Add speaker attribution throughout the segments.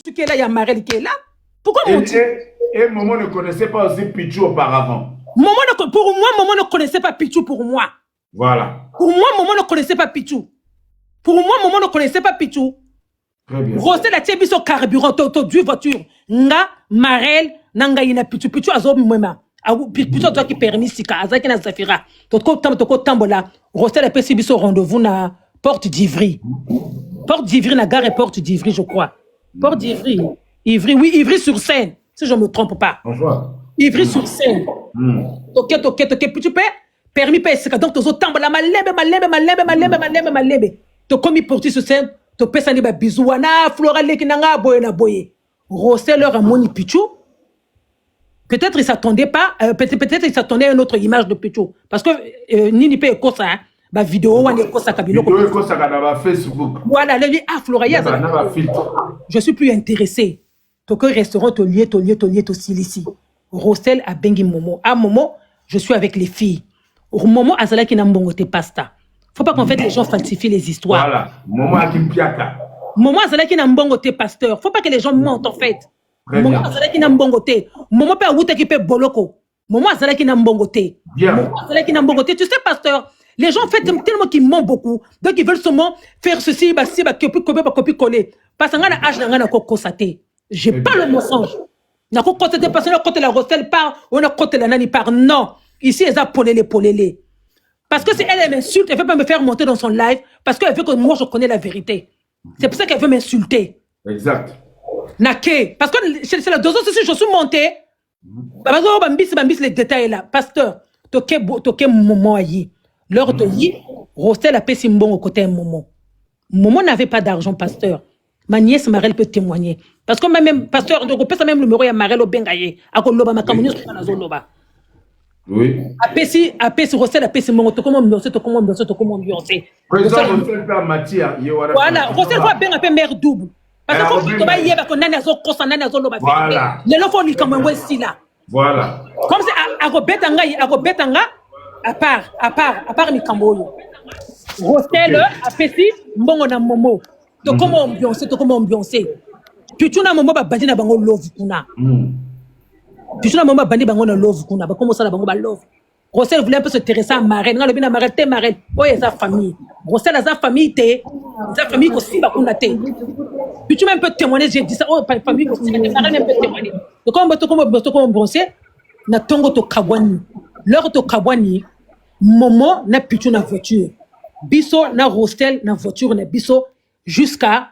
Speaker 1: Pichou qui est là, il y a Marel qui est là. Pourquoi mon Dieu?
Speaker 2: Et Momo ne connaissait pas aussi Pichou auparavant.
Speaker 1: Pour moi, Momo ne connaissait pas Pichou pour moi.
Speaker 2: Voilà.
Speaker 1: Pour moi, Momo ne connaissait pas Pichou. Pour moi, Momo ne connaissait pas Pichou.
Speaker 2: Très bien.
Speaker 1: Rosé la tienne, son carburant, deux voitures. Nga, Marel, Nanga, yina Pichou. Pichou, azo, mwema. Pichou, toi qui permis, Sika, Azaki na Zafira. Toko tambola. Rosé la PC, biso rendez-vous na Porte d'Ivry. Porte d'Ivry, na gare et Porte d'Ivry, je crois. Porte d'Ivry. Ivry, oui, Ivry-sur-Seine. Si je ne me trompe pas.
Speaker 2: Bonjour.
Speaker 1: Ivry-sur-Seine. Toké. Puis tu peux permis pas Sika. Donc, tozo tambola, malebe. To komi Porte sur Seine. To pesa ni ba bisouana, Flora leki nanga boye na boye. Rosé leur a moni Pichou. Peut-être il s'attendait pas, peut-être il s'attendait à une autre image de Pichou. Parce que Nini pe eko ça, ba vidéo wane eko ça kabilo.
Speaker 2: Vidéo eko ça na Facebook.
Speaker 1: Voilà, le dit Flora ya ça. Je suis plus intéressé. To que restaurant to lié to silisi. Rosel a bengi Momo. À Momo, je suis avec les filles. Momo azala ki na mbongote pasta. Faut pas qu'en fait les gens falsifient les histoires.
Speaker 2: Voilà, Momo akimpiaka.
Speaker 1: Momo azalaki na mbongote pasteur. Faut pas que les gens mentent en fait. Momo azalaki na mbongote. Momo pe awuta ki pe boloko. Momo azalaki na mbongote. Momo azalaki na mbongote. Tu sais pasteur, les gens en fait tellement qu'ils mentent beaucoup. Donc ils veulent seulement faire ceci, copie coller. Parce que ngana âge ngana ko constater. J'ai pas le mensonge. Na ko constater parce que côté la Rosel part, on a côté la nani part. Non, ici ils a polélé. Parce que si elle m'insulte, elle ne veut pas me faire monter dans son live parce qu'elle veut que moi je connais la vérité. C'est pour ça qu'elle veut m'insulter.
Speaker 2: Exact.
Speaker 1: Naké. Parce que c'est la deuxième si je suis monté. Bambis les détails là. Pasteur, toké Momo ayi. Leur te yi, Rosel a payé bon au côté Momo. Momo n'avait pas d'argent, pasteur. Ma nièce Marel peut témoigner. Parce que même pasteur, donc on peut même le numéro à Marel au Bengaye. À Koloba, ma communion sur la zone loba.
Speaker 2: Oui.
Speaker 1: Apesi Rosel apesi mon to comment ambiancer.
Speaker 2: Président Rosel père Mathia,
Speaker 1: voilà, Rosel voit bien un peu mère double. Parce que faut que tu yeba ko nani azo kosa nani azo loba.
Speaker 2: Voilà.
Speaker 1: Le lofo li comme un si là.
Speaker 2: Voilà.
Speaker 1: Comme c'est à Robetanga à part ni kamboyo. Rosel apesi mbongo na Momo. To comment ambiancer. Puis tu na Momo ba bandi na bango love kuna. Puis tu na Momo bandi bango na love kuna. Ba comment ça la bango ba love. Rosel voulait un peu se terresser à Marel. Nga lobi na Marel te Marel. Oye sa famille. Rosel a sa famille te. Sa famille ko si ba kuna te. Puis tu même peux témoigner, j'ai dit ça. Oh famille ko si ba te. Marel même peut témoigner. Donc comment bronzer na tongo to kabwani. Leur to kabwani Momo na pichu na voiture. Biso na Rosel na voiture na biso jusqu'à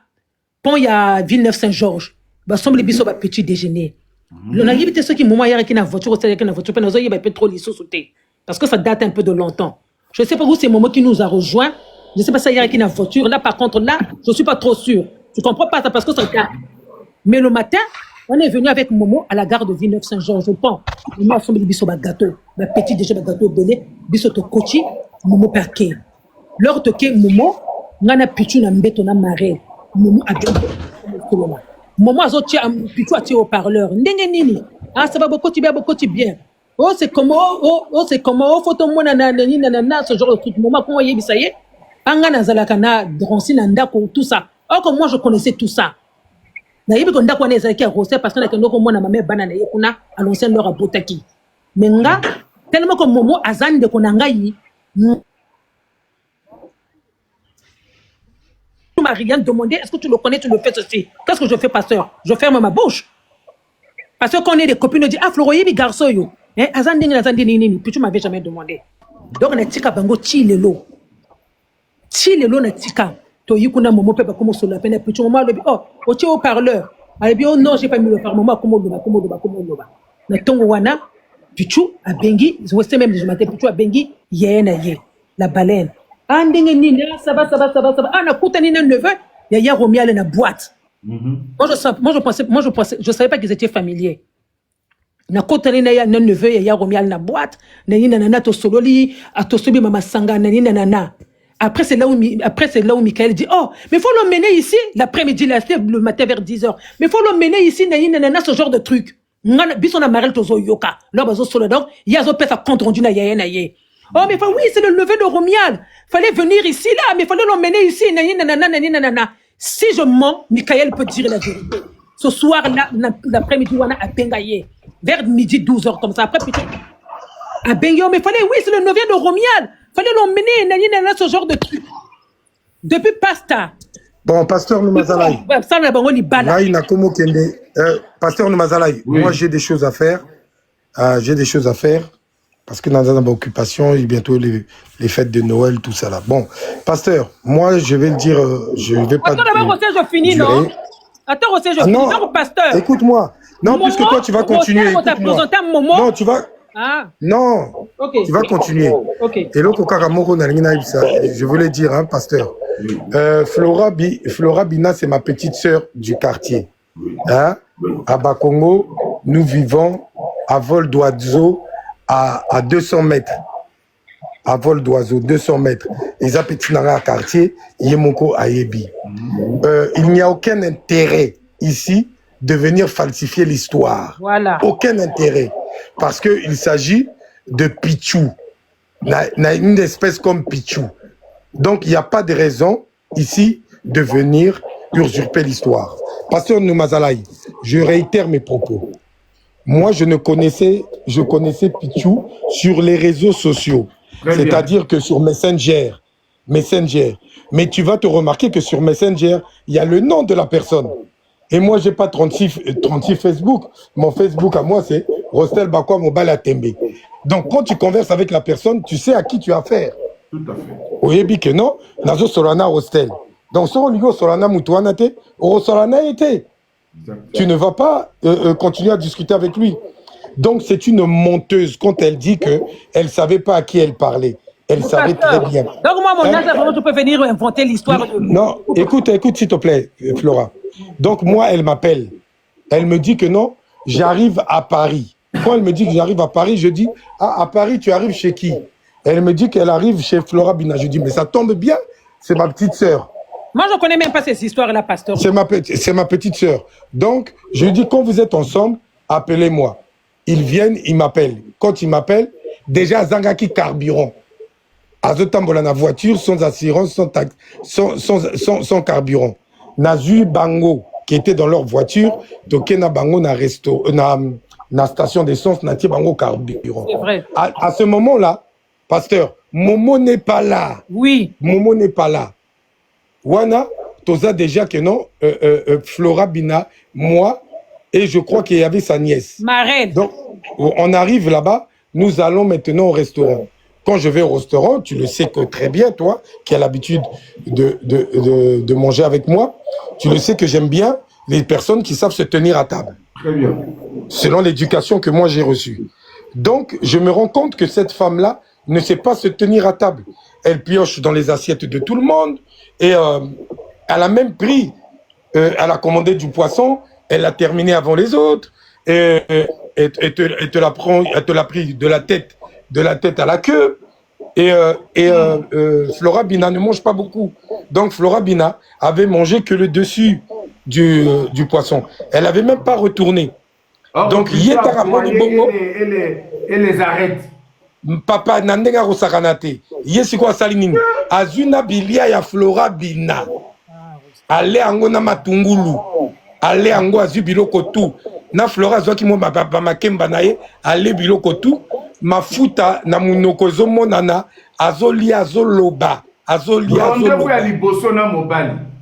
Speaker 1: pont ya Villeneuve Saint-Georges. Ba semble biso ba petit déjeuner. On a évité ceux qui Momo hier qui na voiture pe na zo yeba peu trop liso sauter. Parce que ça date un peu de longtemps. Je ne sais pas où c'est Momo qui nous a rejoint. Je ne sais pas ça hier qui na voiture. Là par contre là, je suis pas trop sûr. Tu comprends pas ça parce que ça date. Mais le matin, on est venu avec Momo à la gare de Villeneuve Saint-Georges. Je pense. Momo a semblé biso ba gâteau. Ba petit déjeuner ba gâteau belé, biso to kochi, Momo perké. Leur toké Momo, ngana pichu na mbeto na Marel. Momo a bien Momo azo tia pichu a tia au parleur. Ndenge nini? Ah ça va beaucoup bien. Oh c'est comment photo mo na ce genre de truc. Momo comment yebi ça y est? Anga na zalaka na dronsi na ndako tout ça. Or que moi je connaissais tout ça. Na yebi ko ndako na ezaki a Rosel parce que na kendo ko mona mama banana yekuna à l'ancien leur a botaki. Mais nga tellement que Momo azan de konanga yi tu m'as rien demandé, est-ce que tu le connais, tu le fais ceci. Qu'est-ce que je fais, pasteur? Je ferme ma bouche. Parce que quand on est des copines, on dit, ah, Floro, il garçon, yo. Azandini, puis tu m'avais jamais demandé. Donc, on a tika bango, chilelo na tika. To yikuna Momo pepa comme sur la peine, puis tu m'as dit, oh, tu es au parleur. Elle dit, oh non, j'ai pas mis le parleur, comment loba. Na tongo wana, puis tu a bengi, je sais même, je m'attends, puis tu a bengi, la baleine. Ah, ça va. Ah, na kuta nina neveu, yaya Romial na boîte. Moi, je pensais, je savais pas qu'ils étaient familiers. Na kuta nina ya neveu, yaya Romial na boîte, na to sololi, a to sobi mama sanga, na. Après, c'est là où Michael dit, oh, mais faut l'emmener ici, l'après-midi, le matin vers 10h. Mais faut l'emmener ici, ce genre de truc. Bisson a Marel tozo yoka. Là, bazo solo donc, yazo pèse à compte rendu na yé. Oh, mais oui, c'est le lever de Romial. Fallait venir ici, là, mais fallait l'emmener ici. Si je mens, Michael peut dire la vérité. Ce soir-là, l'après-midi, on a à Bengaye. Vers midi, 12h, comme ça. Après, plutôt, à Bengaye, mais fallait, oui, c'est le 9e de Romial. Fallait l'emmener, ce genre de truc. Depuis Pasta.
Speaker 3: Bon, pasteur Noumazalaï. Pasteur Noumazalaï, oui. Moi j'ai des choses à faire. J'ai des choses à faire. Parce que dans une occupation, il y a bientôt les fêtes de Noël, tout ça là. Bon, pasteur, moi je vais le dire, je ne vais pas.
Speaker 1: Attends, d'abord, je finis, non? Attends, je finis. Non, pasteur.
Speaker 3: Écoute-moi. Non, Momo, puisque toi tu vas continuer. Non, tu vas.
Speaker 1: Ah.
Speaker 3: Non,
Speaker 1: okay.
Speaker 3: Tu vas continuer.
Speaker 1: Okay.
Speaker 3: Et là, je voulais dire, hein, pasteur, Flora Bina, c'est ma petite sœur du quartier. Hein? À Bakongo, nous vivons à vol d'oiseau à 200 mètres. À vol d'oiseau, 200 mètres. Ils appellent un quartier, Yemoko Ayebi. Il n'y a aucun intérêt ici de venir falsifier l'histoire.
Speaker 1: Voilà.
Speaker 3: Aucun intérêt. Parce qu'il s'agit de Pichou. Une espèce comme Pichou. Donc, il n'y a pas de raison ici de venir usurper l'histoire. Pasteur Noumazalaï, je réitère mes propos. Moi, je connaissais Pichou sur les réseaux sociaux. C'est-à-dire que sur Messenger. Mais tu vas te remarquer que sur Messenger, il y a le nom de la personne. Et moi, je n'ai pas 36 Facebook. Mon Facebook à moi, c'est Rostel Bakwa Mobile Atembe. Donc, quand tu converses avec la personne, tu sais à qui tu as affaire.
Speaker 2: Tout à fait.
Speaker 3: Oui, bien que non, Nazo Solana Rostel. Donc, si on dit Solana Moutouana, Solana était. Tu ne vas pas continuer à discuter avec lui. Donc, c'est une menteuse quand elle dit qu'elle ne savait pas à qui elle parlait. Elle savait très bien.
Speaker 1: Donc, moi, mon âge, vraiment, tu peux venir inventer l'histoire.
Speaker 3: Non, écoute, s'il te plaît, Flora. Donc, moi, elle m'appelle. Elle me dit que non, j'arrive à Paris. Quand elle me dit que j'arrive à Paris, je dis, ah, à Paris, tu arrives chez qui? Elle me dit qu'elle arrive chez Flora Bina. Je dis, mais ça tombe bien, c'est ma petite sœur.
Speaker 1: Moi, je ne connais même pas ces histoires-là, pasteur.
Speaker 3: C'est ma petite sœur. Donc, je lui dis, quand vous êtes ensemble, appelez-moi. Ils viennent, ils m'appellent. Quand ils m'appellent, déjà, Zangaki carburant. Azotambola na voiture, sans assurance, sans carburant. Nazu Bango, qui était dans leur voiture, Tokena Bango na resto, na station d'essence, na Bango carburant.
Speaker 1: C'est vrai.
Speaker 3: À ce moment-là, pasteur, Momo n'est pas là.
Speaker 1: Oui.
Speaker 3: Momo n'est pas là. Wana, Toza déjà que non, Flora Bina, moi, et je crois qu'il y avait sa nièce.
Speaker 1: Marraine.
Speaker 3: Donc, on arrive là-bas, nous allons maintenant au restaurant. Quand je vais au restaurant, tu le sais que très bien, toi, qui as l'habitude de manger avec moi, tu le sais que j'aime bien les personnes qui savent se tenir à table.
Speaker 2: Très bien.
Speaker 3: Selon l'éducation que moi j'ai reçue. Donc, je me rends compte que cette femme-là ne sait pas se tenir à table. Elle pioche dans les assiettes de tout le monde et elle a même pris, elle a commandé du poisson, elle a terminé avant les autres et te la prend, elle te l'a pris de la tête à la queue. Et Flora Bina ne mange pas beaucoup. Donc Flora Bina avait mangé que le dessus du poisson. Elle n'avait même pas retourné.
Speaker 2: Oh,
Speaker 3: donc il y a
Speaker 2: et les arrête.
Speaker 3: Papa Nandenga Rosakanate. Yesi kwa salinini. Azuna bilia ya Flora Bina. Ale ango na matungulu. Ale ango azu biloko tu. Na Flora zwaki mo ba makemba na ye. Ale biloko tu. Mafuta na munoko zomo nana. Azoli azoloba. Azoli azoloba.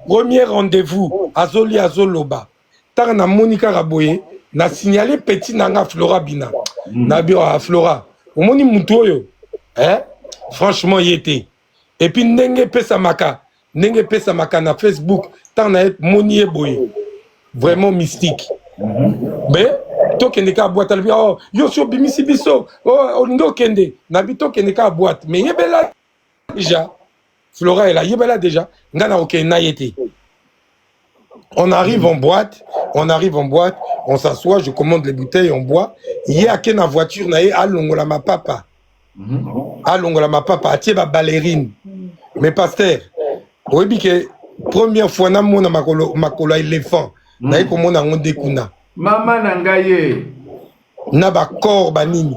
Speaker 3: Premier rendez-vous. Azoli azoloba. Tara na Monica Raboye. Na signalé petit nanga Flora Bina. Na bio a Flora. Omoni mutoyo. Franchement y était. Et puis nenge pesa maka na Facebook. Tant na moni boye. Vraiment mystique. Mais to kende ka boîte albi oh yo so bimisi biso oh ndo kende na bito kende ka boîte mais yebela déjà Flora elle a yebela déjà ngana okena yete. On arrive en boîte, on s'assoit, je commande les bouteilles, on boit. Il y a qu'une voiture nae alongola ma papa. Alongola ma papa atie ba ballerine. Mais pasteur, oui que première fois na mona makolo éléphant, na ko mona ngonde kuna.
Speaker 2: Mama nangaye
Speaker 3: na ba corps banini.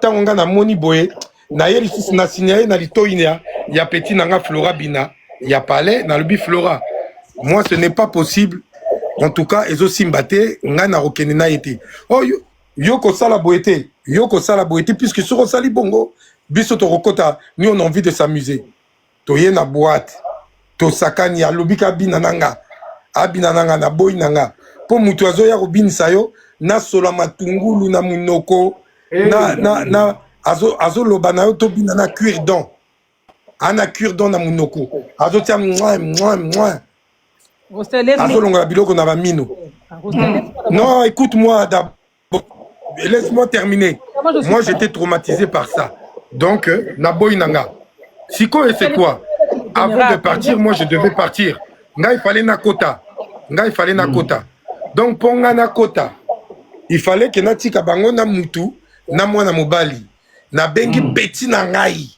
Speaker 3: Tangonga na moni boye, na yeli sisi na signalé na litoinia, ya petit nanga Flora Bina. Il y a palais dans le biflora. Moi, ce n'est pas possible en tout cas ezosimba te ngai nakokende na ye te. Oh, yo kosala boye te, yo kosala boye te, puisque soki osali bongo biso tokokota ni on a envie de s'amuser toye na boîte tosakani alobi ka bina nanga abina nanga na boyi nanga po mutu azoya kobinisa yo na sola matungulu na munoko na azoloba na yo tobina na cuire dent ana cuire dent na munoko azotia mwa azolongola biloko na bamino. Non, écoute-moi d'abord, laisse-moi terminer. Moi j'étais traumatisé par ça. Donc naboy nanga siko et c'est quoi? Avant de partir, moi je devais partir. Nga il fallait na kota. Donc ponga na kota. Il fallait que natika bango na mutu na mwana mobali. Na bengi beti na ngai.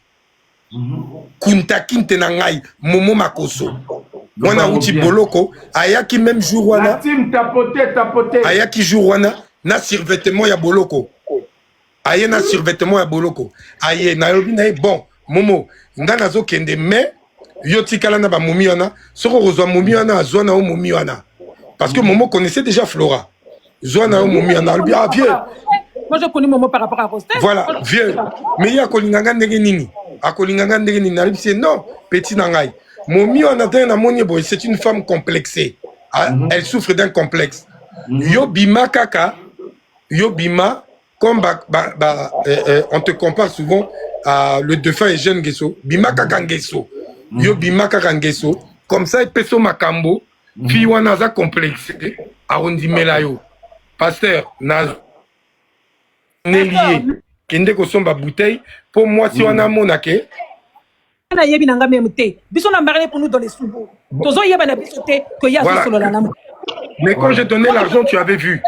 Speaker 3: Kunta kinte na ngai momo makoso. Mwana uti boloko ayaki même jour wana. Tapoté. Ayaki jour wana na survêtement ya boloko. Aye na survêtement ya boloko. Aye na yobi na bon momo nga nazo kende mais yo tikala na ba momi wana soko kozwa momi wana azwa na o momi wana parce que Momo connaissait déjà Flora. Zwa na o momi wana albi ah vieux.
Speaker 1: Moi je connais Momo par rapport à Rostel.
Speaker 3: Voilà vieux. Mais ya kolinganga ndenge nini? Akolinganga ndenge nini? Albi c'est non petit nangai. Momi wana na moni boy c'est une femme complexée. Elle souffre d'un complexe. Yo bima kaka yo bima comme on te compare souvent à le défunt et jeune Gesso, Bimaka Kangesso, yo Bimaka Kangesso, comme ça, il peso makambo, puis on a complexe, arondi melayo, pasteur, naz, Nélié, kende ko somba bouteille, pour moi, si on a monake, mais quand j'ai donné l'argent, tu avais vu.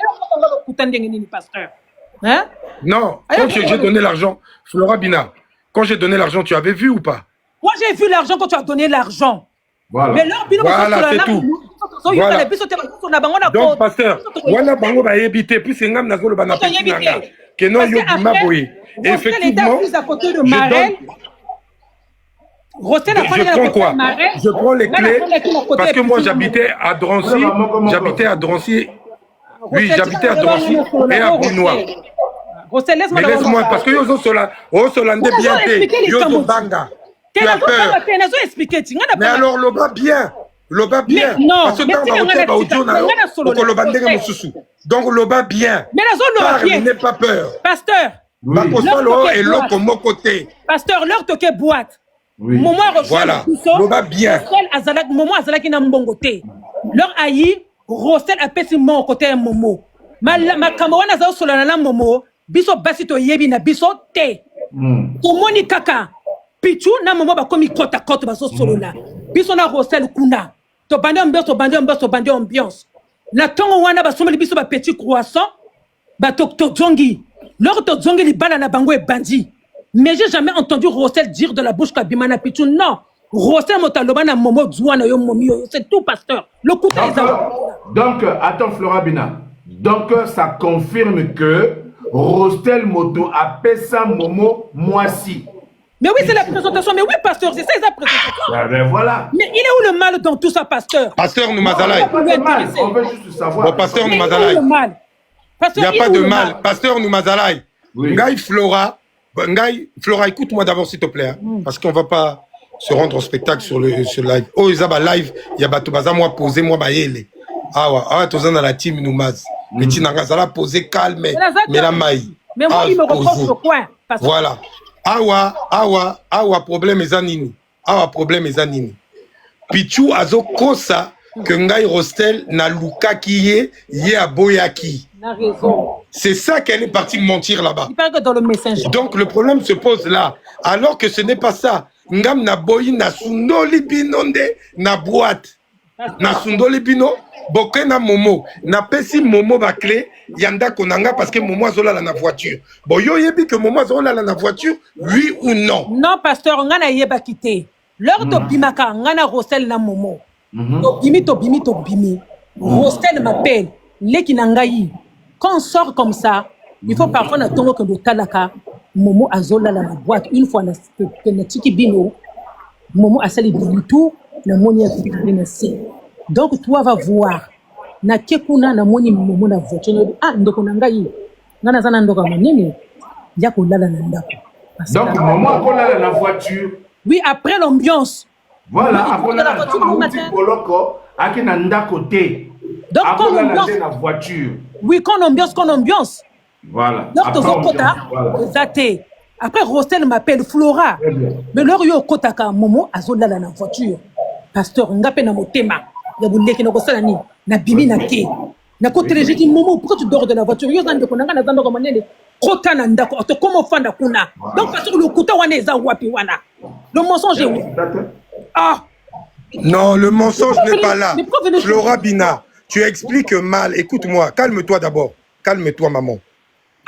Speaker 1: Hein?
Speaker 3: Non, quand j'ai donné l'argent, Flora Bina, quand j'ai donné l'argent, tu avais vu ou pas?
Speaker 1: Moi, j'ai vu l'argent quand tu as donné l'argent.
Speaker 3: Voilà,
Speaker 1: mais là,
Speaker 3: voilà c'est tout. Voilà. Donc, pasteur, wana bango ba yebite, puis c'est ngam nazolo ba na petit nanga. Que non yo bima boye. Effectivement, je prends quoi? Je prends les clés parce que moi j'habitais à Drancy. Oui, j'habitais à Drancy et à Brunois. Mais laisse-moi, parce que yo solande bien te, yo banga. Tu as peur. Mais alors, loba bien.
Speaker 1: Non,
Speaker 3: parce que donc, loba bien. N'aie pas peur.
Speaker 1: Pasteur. Pasteur, leur toque boîte.
Speaker 3: Voilà, loba bien.
Speaker 1: Momo azalaki na mbongote. Leur aïe, Rostel a pesi mon côté Momo. Ma kamawana za solana na Momo, biso basito yebi na biso te. Komoni kaka. Pichu na Momo ba komi kota baso solola. Biso na Rostel kuna. To bande ambiance. Na tongo wana ba someli biso ba petit croissant. Ba to zongi. Leur to zongi li bala na bango e bandi. Mais j'ai jamais entendu Rostel dire de la bouche kabimana Pichu. Non. Rostel motaloba na Momo zwana yo momi yo. C'est tout pasteur. Le coup
Speaker 2: donc, attends Flora Bina. Donc, ça confirme que Rostel Moto a pesa Momo Moisi.
Speaker 1: Mais oui, c'est la présentation. Mais oui, pasteur, c'est ça la présentation.
Speaker 2: Ben voilà.
Speaker 1: Mais il est où le mal dans tout ça, pasteur?
Speaker 3: Pasteur Noumazalaï.
Speaker 2: On veut juste savoir.
Speaker 3: Bon, pasteur Noumazalaï. Il n'y a pas de mal. Pasteur Noumazalaï. Ngaï Flora. Ngaï Flora, écoute-moi d'abord, s'il te plaît. Hein, parce qu'on ne va pas se rendre au spectacle sur le live. Oh, Isaba live, il y a Batoubaza, moi, posé, moi, Bayele. Ah ouais, tous dans la team Noumaz. Les Tinangazala posé calme, mais la maille.
Speaker 1: Mais moi, il me reproche le coin.
Speaker 3: Voilà. Awa, problème est anini. Pichu azo kosa que Ngai Rostel na luka kiye ye aboyaki. C'est ça qu'elle est partie mentir là-bas.
Speaker 1: Il paraît que dans le message.
Speaker 3: Donc le problème se pose là. Alors que ce n'est pas ça. Ngam na boyi na sundoli binonde na boîte. Na sundoli bino boke na Momo. Na pesi Momo ba clé yanda konanga parce que Momo azola la voiture. Bon yo yebi que Momo azola la voiture, oui ou non?
Speaker 1: Non pasteur, ngana yeba kité. Leur to bimaka ngana Rostel na Momo. To bimi. Rostel m'appelle. Leki nangayi. Quand on sort comme ça, il faut parfois n'attendre que le talaka Momo azola la boîte une fois que na tiki bino. Momo a sali tout le monde est. Donc toi va voir na kekuna na moni momo na voiture ah ndoko na ngai ngana zana ndoka monene ya kolala na ndako.
Speaker 2: Donc maman kolala na voiture.
Speaker 1: Oui, après l'ambiance.
Speaker 2: Voilà, après la voiture le matin. Poloko aki na ndako te.
Speaker 1: Donc quand l'ambiance
Speaker 2: na voiture.
Speaker 1: Oui, quand l'ambiance.
Speaker 2: Voilà.
Speaker 1: Donc tozo kota zate. Après Rostel m'appelle Flora. Mais leur yo kota ka momo azolala na voiture. Pasteur ngape na motema. Ya buleki na kosala ni na bimi na te. Na kote les dit momo pourquoi tu dors de la voiture? Yo zande ko nanga na zando ko manene. Kota na ndako to comment fanda kuna. Donc parce que le kuta wana eza wapi wana. Le mensonge est où? Ah.
Speaker 3: Non, le mensonge n'est pas là. Flora Bina, tu expliques mal. Écoute-moi, calme-toi d'abord. Calme-toi, maman.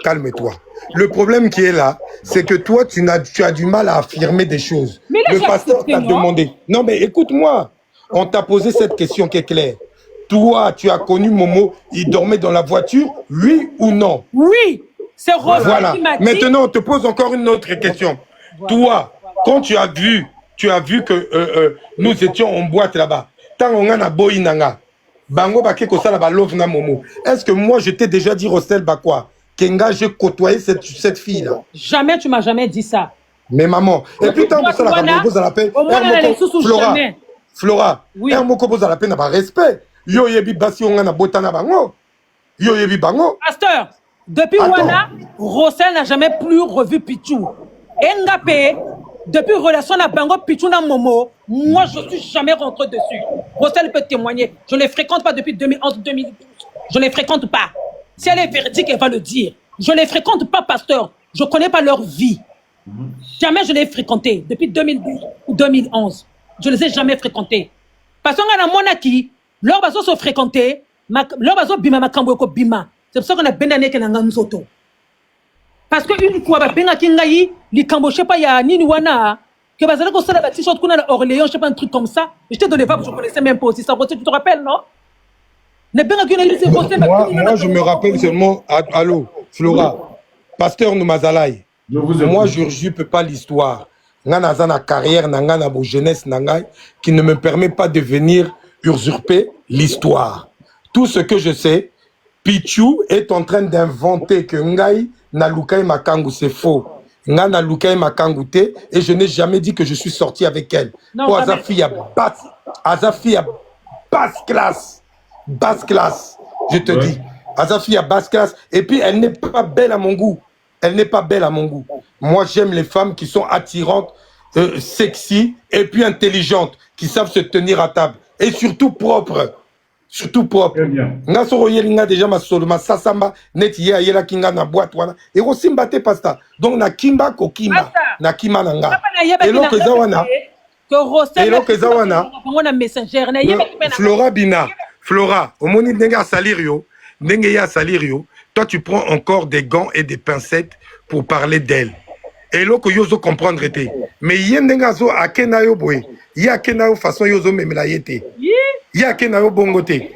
Speaker 3: Calme-toi. Le problème qui est là, c'est que toi, tu as du mal à affirmer des choses.
Speaker 1: Mais là,
Speaker 3: le pasteur t'a demandé. Non, mais écoute-moi. On t'a posé cette question qui est claire. Toi, tu as connu Momo, il dormait dans la voiture, oui ou non?
Speaker 1: Oui, c'est Rostel
Speaker 3: voilà.
Speaker 1: Qui m'a dit.
Speaker 3: Maintenant, on te pose encore une autre question. Voilà. Toi, quand tu as vu que nous étions en boîte là-bas, tant on a boy nanga, bango baké ko sala ba love na Momo. Est-ce que moi je t'ai déjà dit Rostel ba quoi? Kenga j'ai côtoyé cette fille là.
Speaker 1: Jamais tu m'as jamais dit ça.
Speaker 3: Mais maman, et puis tant que ça la pose à la peine. Flora, un mot pose à la peine na respect. Yo yebi basi on na botana bango. Yo yebi bango.
Speaker 1: Pasteur, depuis Wana, Rostel n'a jamais plus revu Pichou. Ngapé, depuis relation à Bango, Pichou na Momo, moi je suis jamais rentré dessus. Rostel peut témoigner. Je ne les fréquente pas depuis 2011-2012. Je ne les fréquente pas. Si elle est véridique, elle va le dire. Je ne les fréquente pas, pasteur. Je ne connais pas leur vie. Jamais je les ai fréquentés depuis 2012 ou 2011. Je ne les ai jamais fréquentés. Parce qu'on a mon acquis, leur baso se fréquenter, leur baso bima makambo ko bima. C'est pour ça qu'on a bendané que n'anga nzoto. Parce que une fois benga kingayi, li kambo je sais pas ya nini wana que bazala ko sala ba t-shirt kuna na Orléans, je sais pas un truc comme ça. Je te donnais pas, je connaissais même pas aussi ça. Tu te rappelles non?
Speaker 3: Moi je me rappelle seulement allô Flora, pasteur Noumazalaï. Moi je peux pas l'histoire. Ngana zana carrière nanga na bo jeunesse nanga qui ne me permet pas de venir usurper l'histoire. Tout ce que je sais, Pichou est en train d'inventer que Ngai na Lukai Makangu, c'est faux. Nga na Lukai Makangu te, et je n'ai jamais dit que je suis sorti avec elle. Pour Azafi a basse classe. Basse classe, je te dis. Azafi a basse classe. Et puis elle n'est pas belle à mon goût. Elle n'est pas belle à mon goût. Moi j'aime les femmes qui sont attirantes, sexy, et puis intelligentes, qui savent se tenir à table. Et surtout propres. Surtout propre. Nga soro yelinga déjà ma solo ma sasamba net ye ayela kinga na boîte wana. Et aussi mbate pasta. Donc na kimba ko kimba. Na kima nanga. Et l'autre zawana. Et l'autre zawana. Flora Bina. Flora, au moni ndenge a salirio, ndenge ya salirio. Toi tu prends encore des gants et des pincettes pour parler d'elle. Et l'autre yozo comprendre été. Mais yendenga zo akena yo boy. Ya akena yo façon yozo memela yete. Yakenayo bongote.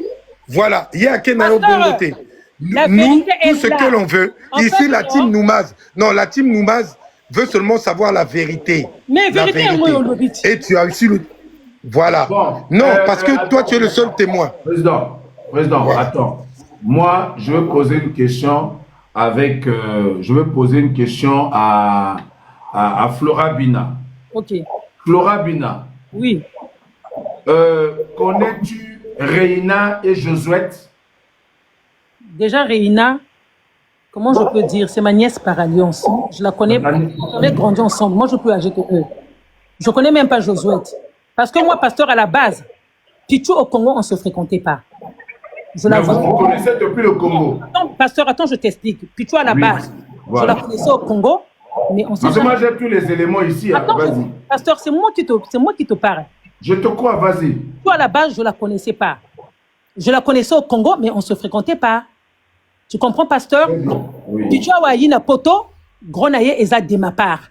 Speaker 3: Voilà, Yakenayo bongote. Nous, tout ce que l'on veut, ici la team Noumaz. Non, la team Noumaz veut seulement savoir la vérité.
Speaker 1: Mais
Speaker 3: la vérité. Et tu as aussi le... Voilà. Bon, non, parce que toi, tu es le seul témoin.
Speaker 2: Président, voilà. Attends. Moi, je veux poser une question avec... je veux poser une question à Flora Bina.
Speaker 1: Ok.
Speaker 2: Flora Bina.
Speaker 1: Oui.
Speaker 2: Connais-tu Reina et Josué?
Speaker 1: Déjà, Reina, comment je peux dire? C'est ma nièce par alliance. Je la connais. On est grandis ensemble. Moi, je peux agir que eux. Je ne connais même pas Josué. Parce que moi, pasteur, à la base, Pichou au Congo, on ne se fréquentait pas. Je la
Speaker 2: vous connaissez depuis le Congo?
Speaker 1: Attends, pasteur, attends, je t'explique. Pichou à la base, voilà. Je la connaissais au Congo, mais on s'est...
Speaker 2: Moi, j'ai tous les éléments ici.
Speaker 1: Attends, pasteur, c'est moi qui te parle.
Speaker 2: Je te crois, vas-y.
Speaker 1: Toi, à la base, je ne la connaissais pas. Je la connaissais au Congo, mais on ne se fréquentait pas. Tu comprends, pasteur? Oui. Puis tu as eu une poto, gros naïe et de ma part.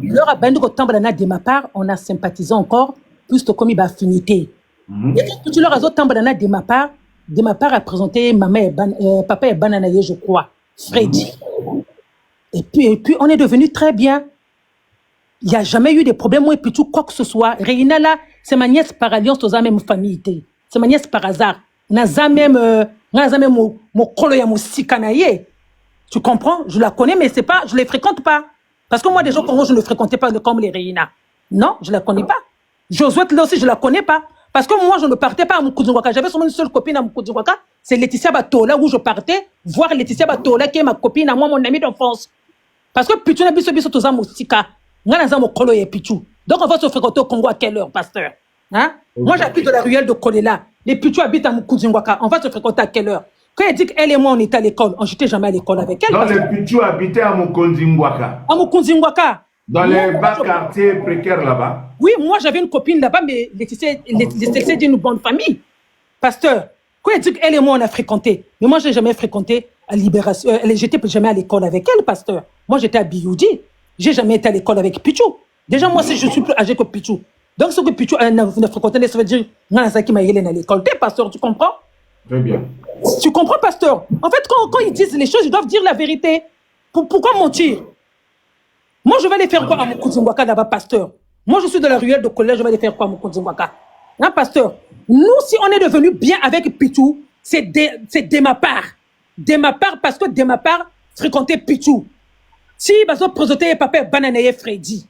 Speaker 1: Leur a bendu au temps de ma part, on a sympathisé encore, plus de comme il affinité. Et quand tu leur as autant de ma part a présenté maman papa et bananaye, je crois, Freddy. Et puis, on est devenu très bien. Il n'y a jamais eu de problème, moi, et puis tout, quoi que ce soit. Reina, là, c'est ma nièce par alliance, aux même famille. C'est ma nièce par hasard. naza même mon kolo ya musika na ye. Tu comprends? Je la connais, mais c'est pas, je les fréquente pas. Parce que moi, des gens Congo, je ne fréquentais pas comme les Reina. Non, je la connais pas. Josué, là aussi, je la connais pas. Parce que moi, je ne partais pas à Mukudingwaka. J'avais seulement une seule copine à Mukudingwaka. C'est Laetitia Batola, où je partais voir Laetitia Batola, qui est ma copine, à moi, mon amie d'enfance. Parce que Pichu n'a biso biso toza musika. Ngana za mokolo ye Pichu. Donc, on va se fréquenter au Congo à quelle heure, pasteur? Hein? Moi, j'habite de la ruelle de Kolela. Les Pichu habitent à Mukudingwaka. On va se fréquenter à quelle heure? Quand elle dit qu'elle et moi, on était à l'école, on n'était jamais à l'école avec elle.
Speaker 2: Donc, les Pichu habitaient à Mukudingwaka.
Speaker 1: À Mukudingwaka.
Speaker 2: Dans les bas quartiers précaires là-bas.
Speaker 1: Oui, moi, j'avais une copine là-bas, mais Laetitia d'une bonne famille. Pasteur, quand elle dit qu'elle et moi, on a fréquenté, mais moi, je n'ai jamais fréquenté à Libération. J'étais jamais à l'école avec elle, pasteur. Moi, j'étais à Biyoudi. Je n'ai jamais été à l'école avec Pichu. Déjà, moi, si je suis plus âgé que Pichu. Donc, ce que Pichu ne fréquentait, ça veut dire que m'a à l'école. T'es pasteur, tu comprends?
Speaker 2: Très bien.
Speaker 1: Tu comprends, pasteur? En fait, quand ils disent les choses, ils doivent dire la vérité. Pourquoi mentir? Moi, je vais les faire quoi à Mukudingwaka là-bas, pasteur? Moi, je suis de la ruelle de collège, je vais les faire quoi à Mukudingwaka? Hein, pasteur? Nous, si on est devenu bien avec Pichu, c'est de ma part. De ma part, parce que de ma part, fréquenter Pichu. Si, parce que présenter papa Bananaye Freddy.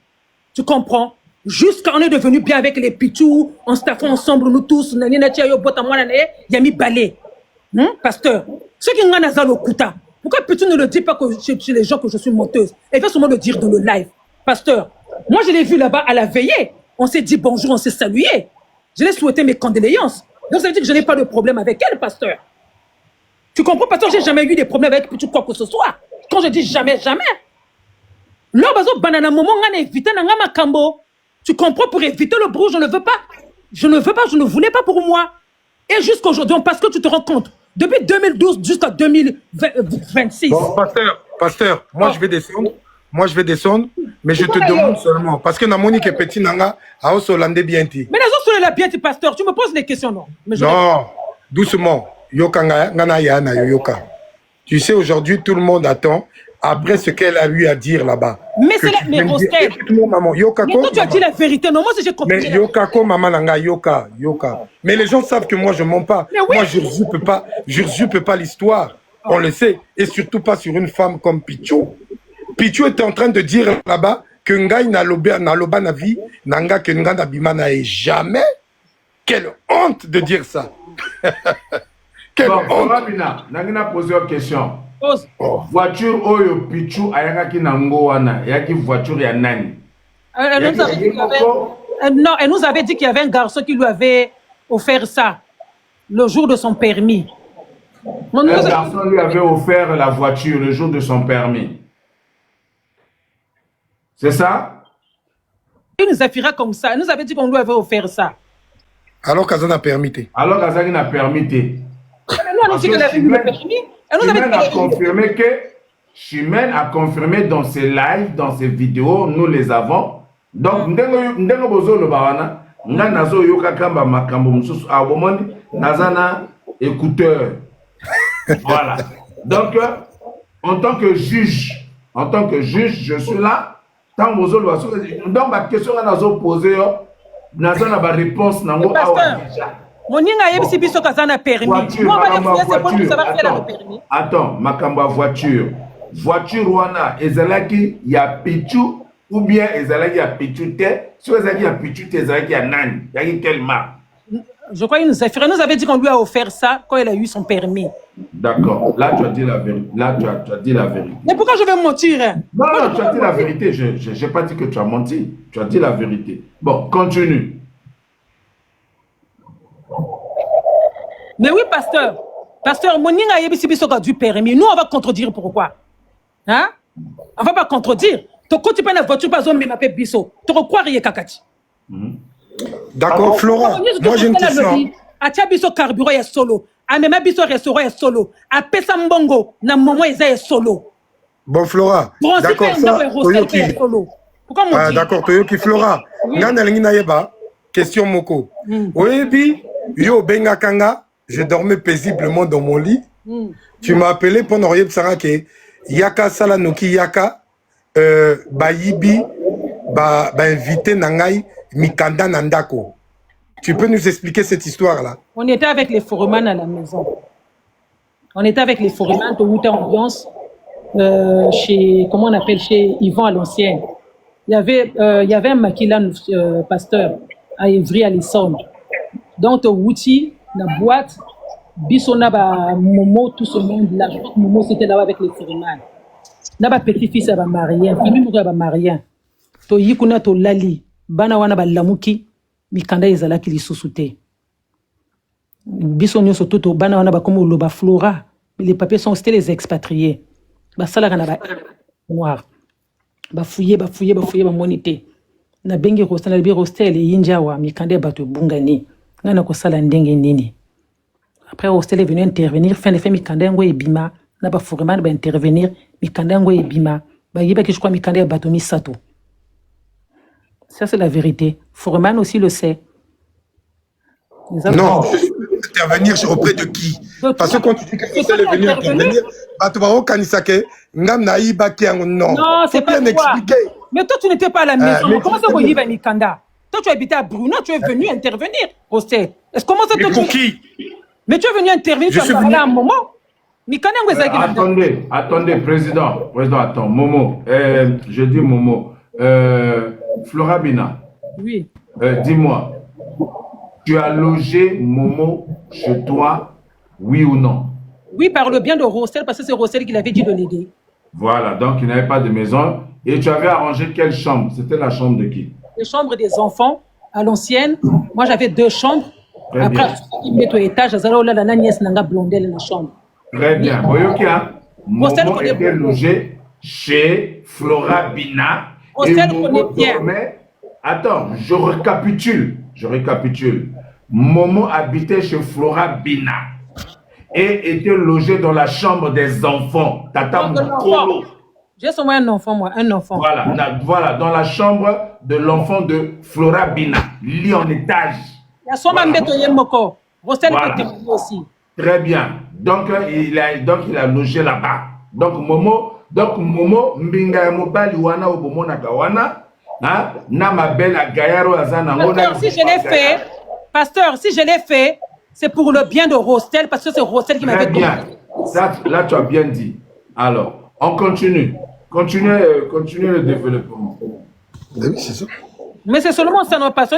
Speaker 1: Tu comprends? Jusqu'à on est devenu bien avec les Pichu, on staffait ensemble, nous tous, Yami Balé. Pasteur, ceux qui ont un Okuta, pourquoi Pichu ne le dit pas chez les gens que je suis menteuse? Elle va seulement le dire dans le live. Pasteur, moi je l'ai vu là-bas à la veillée. On s'est dit bonjour, on s'est salué. Je l'ai souhaité mes condoléances. Donc ça veut dire que je n'ai pas de problème avec elle, pasteur. Tu comprends, pasteur? J'ai jamais eu des problèmes avec Pichu quoi que ce soit. Quand je dis jamais, jamais. Là, banana moment, on a évité ma cambo. Tu comprends, pour éviter le bruit, je ne veux pas. Je ne veux pas, je ne voulais pas pour moi. Et jusqu'aujourd'hui, parce que tu te rends compte, depuis 2012 jusqu'à 2026.
Speaker 3: Bon, pasteur, moi je vais descendre. Moi je vais descendre, mais je te demande seulement, parce que Monique est petit, nanga, à Osolande bien ti.
Speaker 1: Mais les autres, bien ti, pasteur, tu me poses les questions, non? Mais
Speaker 3: non, doucement. Yoka ngana yana yoka. Tu sais, aujourd'hui, tout le monde attend. Après ce qu'elle a eu à dire là-bas.
Speaker 1: Mais c'est la... Mais Rostel...
Speaker 3: maman, Yokako,
Speaker 1: mais toi, tu as dit la vérité. Non, moi, j'ai compris.
Speaker 3: Mais Yokako, maman, nanga, Yoka. Mais les gens savent que moi, je mens pas. Oui. Moi, je usurpe pas l'histoire. On le sait. Et surtout pas sur une femme comme Pichu. Pichu était en train de dire là-bas que Ngai na loba na vie, nanga que Nga na bimana et jamais. Quelle honte de dire ça. Quelle honte.
Speaker 2: Nangina posé une question. Voiture Oyo Pichu ayakaki nango wana yaki voiture ya nani?
Speaker 1: Non, elle nous avait dit qu'il y avait un garçon qui lui avait offert ça le jour de son permis.
Speaker 2: Un garçon lui avait offert la voiture le jour de son permis. C'est ça?
Speaker 1: Il nous affira comme ça. Elle nous avait dit qu'on lui avait offert ça.
Speaker 3: Alors qu'Azan a permis.
Speaker 2: Alors qu'Azan n'a permis.
Speaker 1: Mais nous, on a dit qu'elle avait eu le permis.
Speaker 2: Chimène a confirmé dans ses lives, dans ses vidéos, nous les avons. Donc, ndengo bozo le bawana, nga nazo yoka kamba makambo msusu awomoni nazana écouteur. Voilà. Donc, en tant que juge, je suis là. Tant bozo le baso, donc ma question nazo posée, nazana ba réponse nango awa déjà.
Speaker 1: Moninga yebisi biso kazana permis. Moi va influencer pour que ça va faire le permis.
Speaker 2: Attends, makamba voiture. Voiture wana ezalaki ya Pichu ou bien ezalaki ya Pichu te. Si ezalaki ya Pichu te ezalaki ya nani? Yaki quelle marque?
Speaker 1: Je crois qu'il nous avait dit qu'on lui a offert ça quand il a eu son permis.
Speaker 2: D'accord. Là tu as dit la vérité. Tu as dit la vérité.
Speaker 1: Mais pourquoi je vais mentir?
Speaker 2: Non, tu as dit la vérité. Je n'ai pas dit que tu as menti. Tu as dit la vérité. Bon, continue.
Speaker 1: Mais oui, pasteur. Pasteur, Moninga yebisi biso ka du permis. Nous, on va contredire pourquoi? Hein? On va pas contredire. Tu côté pas la voiture, pas zombi m'appelle biso. Tu crois rien kakati.
Speaker 3: D'accord, Flora. Moi, j'ai une question.
Speaker 1: Atia biso carburant ya solo. Amema biso restaurant ya solo. Apesa mbongo na momo eza ya solo.
Speaker 3: Bon, Flora. D'accord, ça.
Speaker 1: Pourquoi mon
Speaker 3: d'accord, Toyoki Flora. Ngana lingina yeba. Question moko. Oyebi, yo benga kanga. Je dormais paisiblement dans mon lit. Tu m'as appelé pendant Yeb Sarake. Yaka Salanoki Yaka. Bayibi. Ba invité Nangai. Mikanda Nandako. Tu peux nous expliquer cette histoire-là?
Speaker 1: On était avec les foreman à la maison. On était avec les foreman de Wuta Ambiance chez, comment on appelle, chez Yvan à l'ancienne. Il y avait un maquillage pasteur à Évry à l'Essonne. Donc, Wouti, la boîte, Bissona, Momo, tout ce monde-là. Je crois que Momo, c'était là-bas avec les foreman. Là-bas, petit-fils, il va marier. Famille, il va marier. To yikuna to lali. Bana wana ba lamuki. Mikanda ezalaki lisusu te. Biso nyonso toto bana wana ba komo loba flora. Mais les papiers sont c'était les expatriés. Ba sala kana ba noir. Ba fouiller ba monité. Na bengi rosta na bi hostel yinjawa mikanda ba to bungani. Ngana ko sala ndenge nini. Après hostel est venu intervenir fin de fait mikanda ngo ebima na ba foreman ba intervenir mikanda ngo ebima. Ba yiba ki je crois mikanda ba to misato. Ça, c'est la vérité. Foreman aussi le sait.
Speaker 3: Non, intervenir auprès de qui? Parce que quand tu dis que c'est est venu intervenir,
Speaker 1: non, c'est pas toi. Mais toi, tu n'étais pas à la maison. Comment ça, vous à Mikanda? Toi, tu habitais à Bruno, tu es venu intervenir au stade. Est-ce comment ça,
Speaker 3: mais pour qui?
Speaker 1: Mais tu es venu intervenir, tu as parlé à un moment. Mikanda,
Speaker 2: attendez, président, attends, Momo, je dis Momo. Flora Bina,
Speaker 1: oui.
Speaker 2: Dis-moi, tu as logé Momo chez toi, oui ou non?
Speaker 1: Oui, par le bien de Rossel, parce que c'est Rossel qui l'avait dit de l'aider.
Speaker 2: Voilà, donc il n'avait pas de maison. Et tu avais arrangé quelle chambre? C'était la chambre de qui?
Speaker 1: Les chambres des enfants, à l'ancienne. Moi, j'avais 2 chambres.
Speaker 2: Très
Speaker 1: après,
Speaker 2: bien.
Speaker 1: il met au étage, la nièce n'a blondelle dans la chambre.
Speaker 2: Très bien. Momo était logé chez Flora Bina. Et Momo dormait. Attends, je récapitule. Momo habitait chez Flora Bina et était logé dans la chambre des enfants. Tata Mokolo.
Speaker 1: J'ai seulement un enfant.
Speaker 2: Voilà, dans la chambre de l'enfant de Flora Bina, lit en étage. Voilà.
Speaker 1: Aussi.
Speaker 2: Très bien. Donc il a logé là-bas. Donc Momo mbinga mobali wana obomona kawana na mabel agayaro azana ngona.
Speaker 1: Pasteur, si je l'ai fait, c'est pour le bien de Rostel, parce que c'est Rostel qui m'avait
Speaker 2: dit. Très bien. Ça, là tu as bien dit. Alors, on continue. Continuez le développement.
Speaker 3: Oui, c'est ça.
Speaker 1: Mais c'est seulement ça, non pas. C'est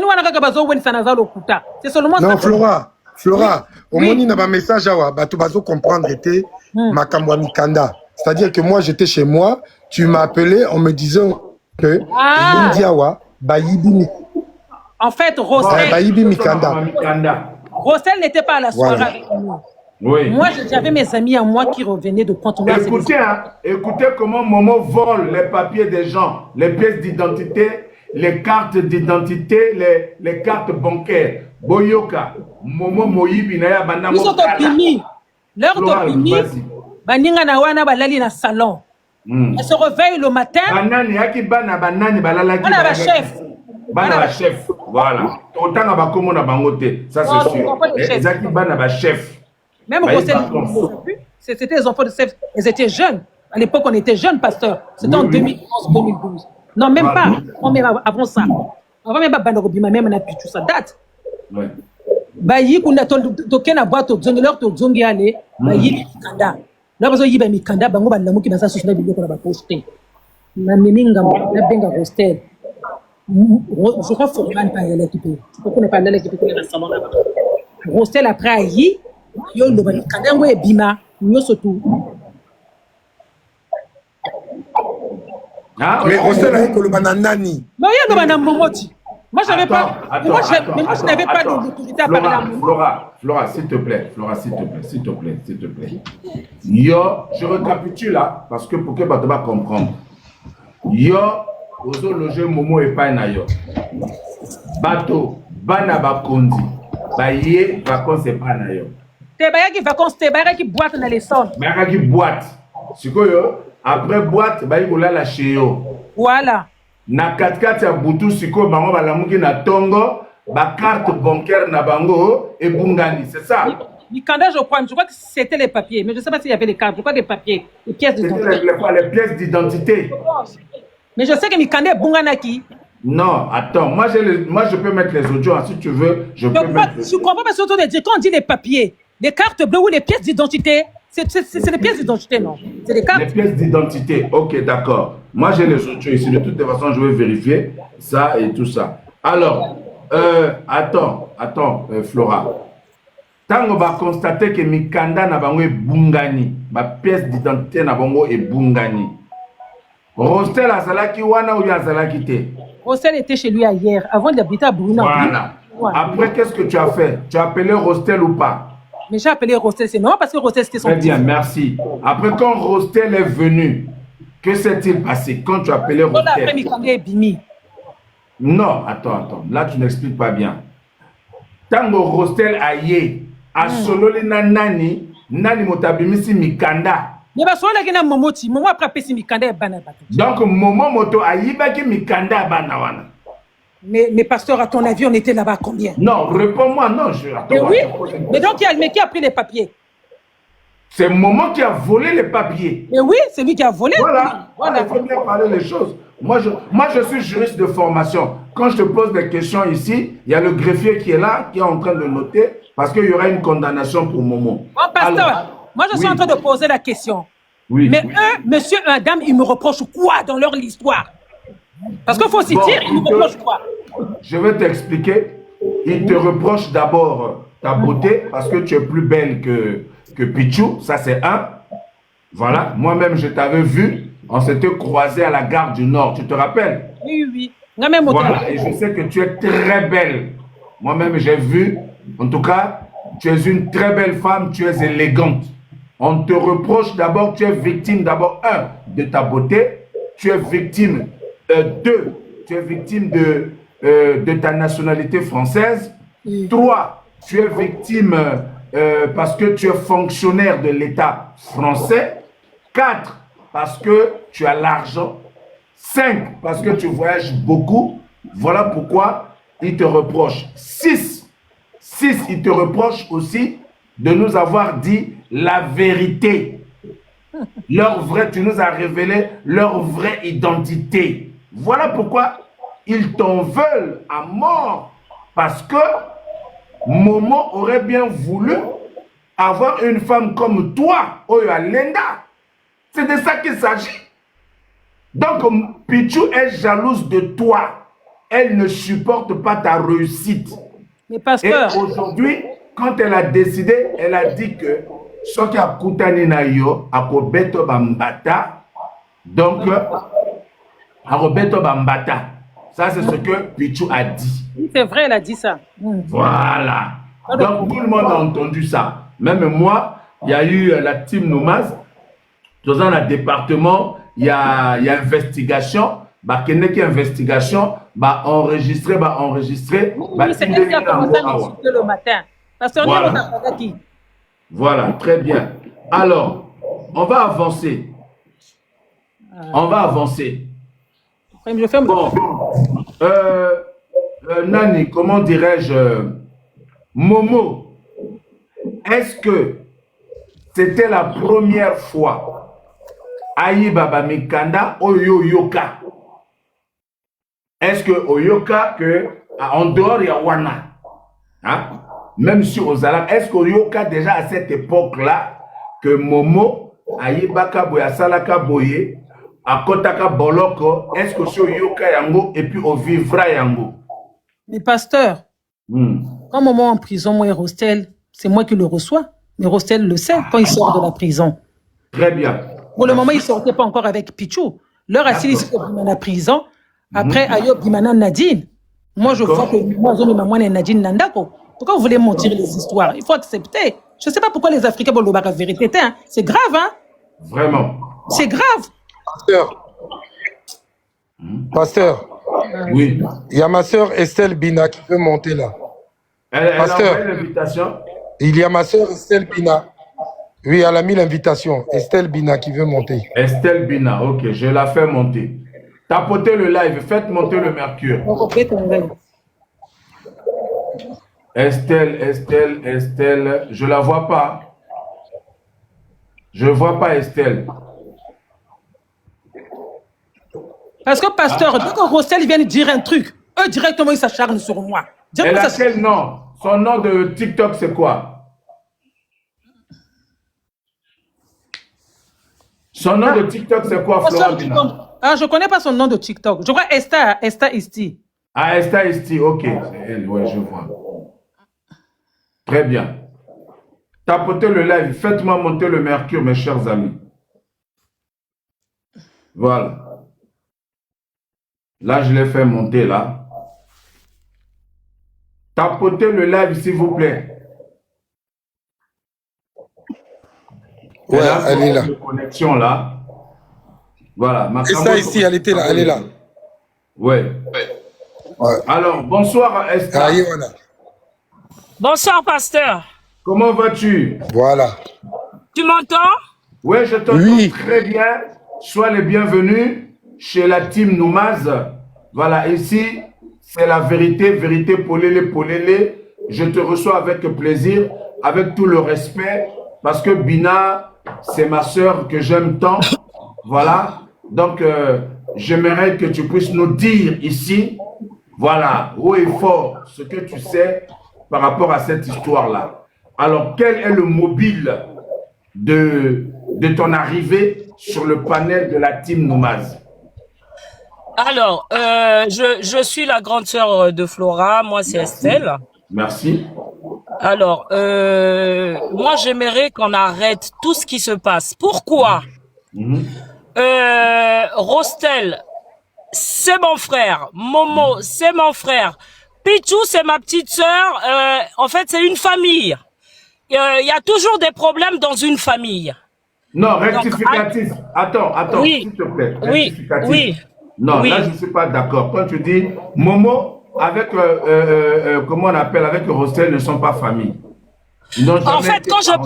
Speaker 1: seulement ça.
Speaker 3: Non, Flora, au moins il y a un message à tu vas comprendre était Makamwa Mikanda. C'est-à-dire que moi, j'étais chez moi, tu m'as appelé en me disant que Indiawa, Bayibi.
Speaker 1: En fait, Rossel n'était pas à la soirée avec nous.
Speaker 2: Oui.
Speaker 1: Moi, j'avais mes amis à moi qui revenaient de Pointe-Noire.
Speaker 2: Écoutez comment Momo vole les papiers des gens, les pièces d'identité, les cartes d'identité, les cartes bancaires. Boyoka, Momo Moyibi, Naya Bana Mokala.
Speaker 1: Leur topimi. Baninga na wana balali na salon. Elle se réveille le matin.
Speaker 2: Banani yaki bana balalaki.
Speaker 1: On a la chef.
Speaker 2: Bana chef. Voilà. Autant na bakomo na bangote. Ça c'est sûr. Ezaki bana chef.
Speaker 1: Même c'était les enfants de chef. Ils étaient jeunes. À l'époque, on était jeunes, pasteur. C'était en 2011-2012. Non, même pas. Avant ça. Avant même pas Banarobima, même on a pu tout ça date.
Speaker 2: Ouais.
Speaker 1: Bayi kuna tokena boîte zongi leur to zongi ale bayi Mikanda. Là bazo yiba Mikanda bango balamuki baza sosna biloko na ba poster. Na mininga na benga hostel. Je crois Foreman pas y l'équipe. Pourquoi ne pas aller l'équipe dans le salon là-bas. Hostel après ayi yo lo ba Mikanda ngo ebima nyoso tout.
Speaker 3: Mais hostel a kolobana nani?
Speaker 1: Non, il y a no Momoti. Moi, je n'avais pas. Moi, je n'avais pas d'autorité à parler à moi.
Speaker 2: Flora, s'il te plaît. Yo, je récapitule là, parce que pour que tu vas comprendre. Yo, ozo loger Momo et pas na yo. Bato, bana bakondi. Baye, vacances et pas na yo.
Speaker 1: Te bayaki vacances, te bayaki boîte dans les sons.
Speaker 2: Bayaki boîte. C'est quoi yo? Après boîte, bayi kola la chez yo.
Speaker 1: Voilà.
Speaker 2: Na 4x4 ya butu siko bango balamuki na tongo ba carte bancaire na bango et bungani, c'est ça?
Speaker 1: Mikanda, je crois que c'était les papiers, mais je ne sais pas s'il y avait les cartes, je crois des papiers, les pièces d'identité.
Speaker 2: Les pièces d'identité.
Speaker 1: Mais je sais que Mikanda est bunganaki.
Speaker 2: Non, attends, moi, moi je peux mettre les audios, hein, si tu veux, je peux mettre...
Speaker 1: Je comprends pas ce qu'on dit. Quand on dit les papiers, les cartes bleues ou les pièces d'identité, c'est les pièces d'identité, non? C'est les cartes.
Speaker 2: Les pièces d'identité, ok, d'accord. Moi, j'ai les audios ici. De toute façon, je vais vérifier ça et tout ça. Alors, attends, Flora. Tant on va constater que Mikanda na bango est bungani, ma pièce d'identité na bango est bungani. Rostel a salaki wana ou ya salaki te?
Speaker 1: Rostel était chez lui hier, avant d'habiter à Bruna.
Speaker 2: Voilà. Après, qu'est-ce que tu as fait? Tu as appelé Rostel ou pas?
Speaker 1: Mais j'ai appelé Rostel, c'est normal parce que Rostel c'était son
Speaker 2: Très bien, merci. Après, quand Rostel est venu, que s'est-il passé quand tu as appelé Rostel?
Speaker 1: Après, Mikanda est bimi.
Speaker 2: Non, attends. Là, tu n'expliques pas bien. Tango Rostel aye, a sololi na nani motabimisi Mikanda.
Speaker 1: Mais parce que là, Momo après Pessi Mikanda est banane.
Speaker 2: Donc, Momo moto ayibaki Mikanda banawana.
Speaker 1: Mais pasteur, à ton avis, on était là-bas combien?
Speaker 2: Non, réponds-moi, non. Attends,
Speaker 1: mais oui, mais donc il y a le mec qui a pris les papiers.
Speaker 2: C'est Momo qui a volé les papiers.
Speaker 1: Mais oui, c'est lui qui a volé.
Speaker 2: Voilà, il faut bien parler les choses. Moi, je suis juriste de formation. Quand je te pose des questions ici, il y a le greffier qui est là, qui est en train de noter, parce qu'il y aura une condamnation pour Momo.
Speaker 1: Bon, pasteur, moi je suis en train de poser la question.
Speaker 2: Oui.
Speaker 1: Mais eux, monsieur et madame, ils me reprochent quoi dans leur histoire? Parce qu'il faut s'y dire, ils me reprochent quoi?
Speaker 2: Je vais t'expliquer. Ils te reprochent d'abord ta beauté, parce que tu es plus belle que Pichou. Ça, c'est un. Voilà. Moi-même, je t'avais vu. On s'était croisés à la gare du Nord. Tu te rappelles?
Speaker 1: Oui.
Speaker 2: Voilà. Et je sais que tu es très belle. Moi-même, j'ai vu. En tout cas, tu es une très belle femme. Tu es élégante. On te reproche d'abord, tu es victime d'abord, un, de ta beauté. Tu es victime, deux, tu es victime de ta nationalité française. Trois, tu es victime parce que tu es fonctionnaire de l'État français. Quatre, parce que tu as l'argent. Cinq, parce que tu voyages beaucoup. Voilà pourquoi ils te reprochent. Six, ils te reprochent aussi de nous avoir dit la vérité. Tu nous as révélé leur vraie identité. Voilà pourquoi ils t'en veulent à mort. Parce que Momo aurait bien voulu avoir une femme comme toi, Oyo Lenda. C'est de ça qu'il s'agit. Donc, Pichou est jalouse de toi. Elle ne supporte pas ta réussite.
Speaker 1: Mais pasteur.
Speaker 2: Et aujourd'hui, quand elle a décidé, elle a dit que ce qui a coûté na yo, a kobeto bambata. Donc, a kobeto bambata. Ça, c'est ce que Pichou a dit.
Speaker 1: C'est vrai, elle a dit ça.
Speaker 2: Voilà. Donc, tout le monde a entendu ça. Même moi, il y a eu la team Nomaz. Dans un département, il y a investigation. Bah, qu'il n'y ait investigation, bah, enregistrer.
Speaker 1: Oui, c'est quelqu'un qui a commencé à m'insulter le matin. Parce qu'on est qui?
Speaker 2: Voilà, très bien. Alors, on va avancer. Bon, Nani, comment dirais-je, Momo, est-ce que c'était la première fois Ayi Baba Mikanda Oyo Yoka? Est-ce que Oyoka, en dehors il y a Wana, hein? Même si aux Arabes, est-ce qu'Oyoka déjà à cette époque-là, que Momo, Ayi Baka Boya Salaka Boye, à Kotaka Boloko, est-ce que c'est Oyoka Yango et puis au Vivra Yango?
Speaker 1: Mais pasteur, quand Momo en prison, moi et Rostel, c'est moi qui le reçois. Mais Rostel le sait quand il sort de la prison.
Speaker 2: Très bien.
Speaker 1: Pour le moment, il ne sortait pas encore avec Pichou. Leur assis ici dans la prison. Après, Ayob Bimana Nadine. Moi, je vois que moi, je suis Nadine Nandako. Pourquoi vous voulez mentir les histoires? Il faut accepter. Je ne sais pas pourquoi les Africains veulent la vérité. Hein. C'est grave, hein?
Speaker 2: Vraiment.
Speaker 1: C'est grave.
Speaker 3: Pasteur.
Speaker 2: Oui.
Speaker 3: Il y a ma soeur Estelle Bina qui veut monter là.
Speaker 2: Elle a
Speaker 3: Pasteur,
Speaker 2: envoyé l'invitation.
Speaker 3: il y a ma soeur Estelle Bina. Oui, elle a mis l'invitation. Estelle Bina qui veut monter.
Speaker 2: Estelle Bina, ok, je la fais monter. Tapotez le live, faites monter le mercure. Estelle, je la vois pas. Je vois pas Estelle.
Speaker 1: Parce que pasteur, dès que Rostel vient dire un truc, eux directement ils s'acharnent sur moi.
Speaker 2: Elle a quel nom? Son nom de TikTok c'est quoi? Son nom de TikTok c'est quoi, Flora Bina?
Speaker 1: Ah, je connais pas son nom de TikTok. Je crois Esta Isti.
Speaker 2: Ah, Esta Isti, ok. C'est elle, ouais, je vois. Très bien. Tapotez le live, faites-moi monter le mercure, mes chers amis. Voilà. Là, je l'ai fait monter, là. Tapotez le live, s'il vous plaît.
Speaker 3: Ouais, elle est là.
Speaker 2: Connexion, là. Voilà.
Speaker 3: Et ça ici, elle était là, elle est là.
Speaker 2: Ouais. Alors, bonsoir, Esther.
Speaker 4: Bonsoir, pasteur.
Speaker 2: Comment vas-tu?
Speaker 3: Voilà.
Speaker 4: Tu m'entends?
Speaker 2: Oui, je t'entends très bien. Sois les bienvenus chez la team Noumaz. Voilà, ici, c'est la vérité, vérité, polélé, polélé. Je te reçois avec plaisir, avec tout le respect, parce que Bina, c'est ma sœur que j'aime tant. Voilà. Donc, j'aimerais que tu puisses nous dire ici, voilà, haut et fort, ce que tu sais par rapport à cette histoire-là. Alors, quel est le mobile de ton arrivée sur le panel de la team Noumaz?
Speaker 4: Alors, je suis la grande sœur de Flora, moi c'est Estelle.
Speaker 2: Merci.
Speaker 4: Alors, moi j'aimerais qu'on arrête tout ce qui se passe. Pourquoi? Rostel, c'est mon frère. Momo, c'est mon frère. Pichou, c'est ma petite sœur. En fait, c'est une famille. Il y a toujours des problèmes dans une famille.
Speaker 2: Non, rectificatif. Donc, attends,
Speaker 4: oui,
Speaker 2: s'il te plaît.
Speaker 4: Rectificatif. Oui.
Speaker 2: Non, là, je ne suis pas d'accord. Quand tu dis Momo, avec, comment on appelle, avec Rostel, ne sont pas famille.
Speaker 4: En fait, quand je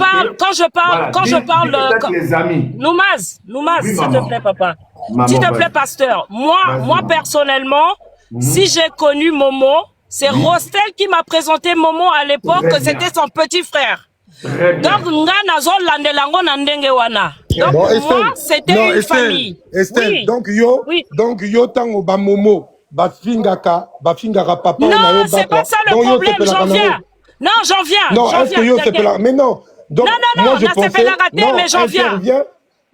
Speaker 4: parle,
Speaker 2: les amis.
Speaker 4: Noumaz,
Speaker 2: Oui,
Speaker 4: s'il te plaît, papa.
Speaker 2: Maman,
Speaker 4: s'il te plaît, pasteur. Moi, personnellement, si j'ai connu Momo, c'est Rostel qui m'a présenté Momo à l'époque, que c'était son petit frère. Donc, moi, c'était une famille.
Speaker 3: Estelle,
Speaker 4: oui.
Speaker 3: donc yo tango ba Momo, bafingaka papa.
Speaker 4: Non, c'est pas ça le problème, j'en viens. Non, j'en viens.
Speaker 3: Non, est-ce que yo c'est pas là? Mais non. Donc,
Speaker 4: non,
Speaker 3: moi je pensais,
Speaker 4: mais j'en viens.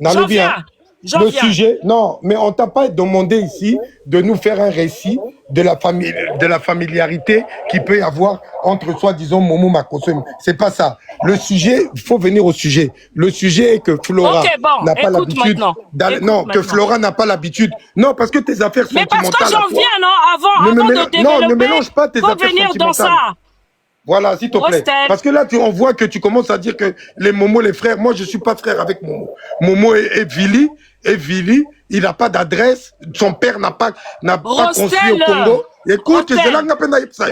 Speaker 3: J'en viens. Le sujet, non, mais on t'a pas demandé ici de nous faire un récit de la famille, de la familiarité qui peut y avoir entre soi-disant Momo Makosem. C'est pas ça. Le sujet, il faut venir au sujet. Le sujet est que Flora n'a pas l'habitude. Non, que Flora n'a pas l'habitude. Non, parce que tes affaires sentimentales.
Speaker 4: Mais parce que j'en viens, non, avant de développer.
Speaker 3: Non, ne mélange pas tes affaires
Speaker 4: venir
Speaker 3: sentimentales.
Speaker 4: Dans ça.
Speaker 3: Voilà, s'il te plaît. Parce que là, on voit que tu commences à dire que les Momo, les frères, moi, je suis pas frère avec Momo. Momo est Vili, il n'a pas d'adresse, son père n'a pas construit au Congo. Écoute, c'est là qu'on a appris ça.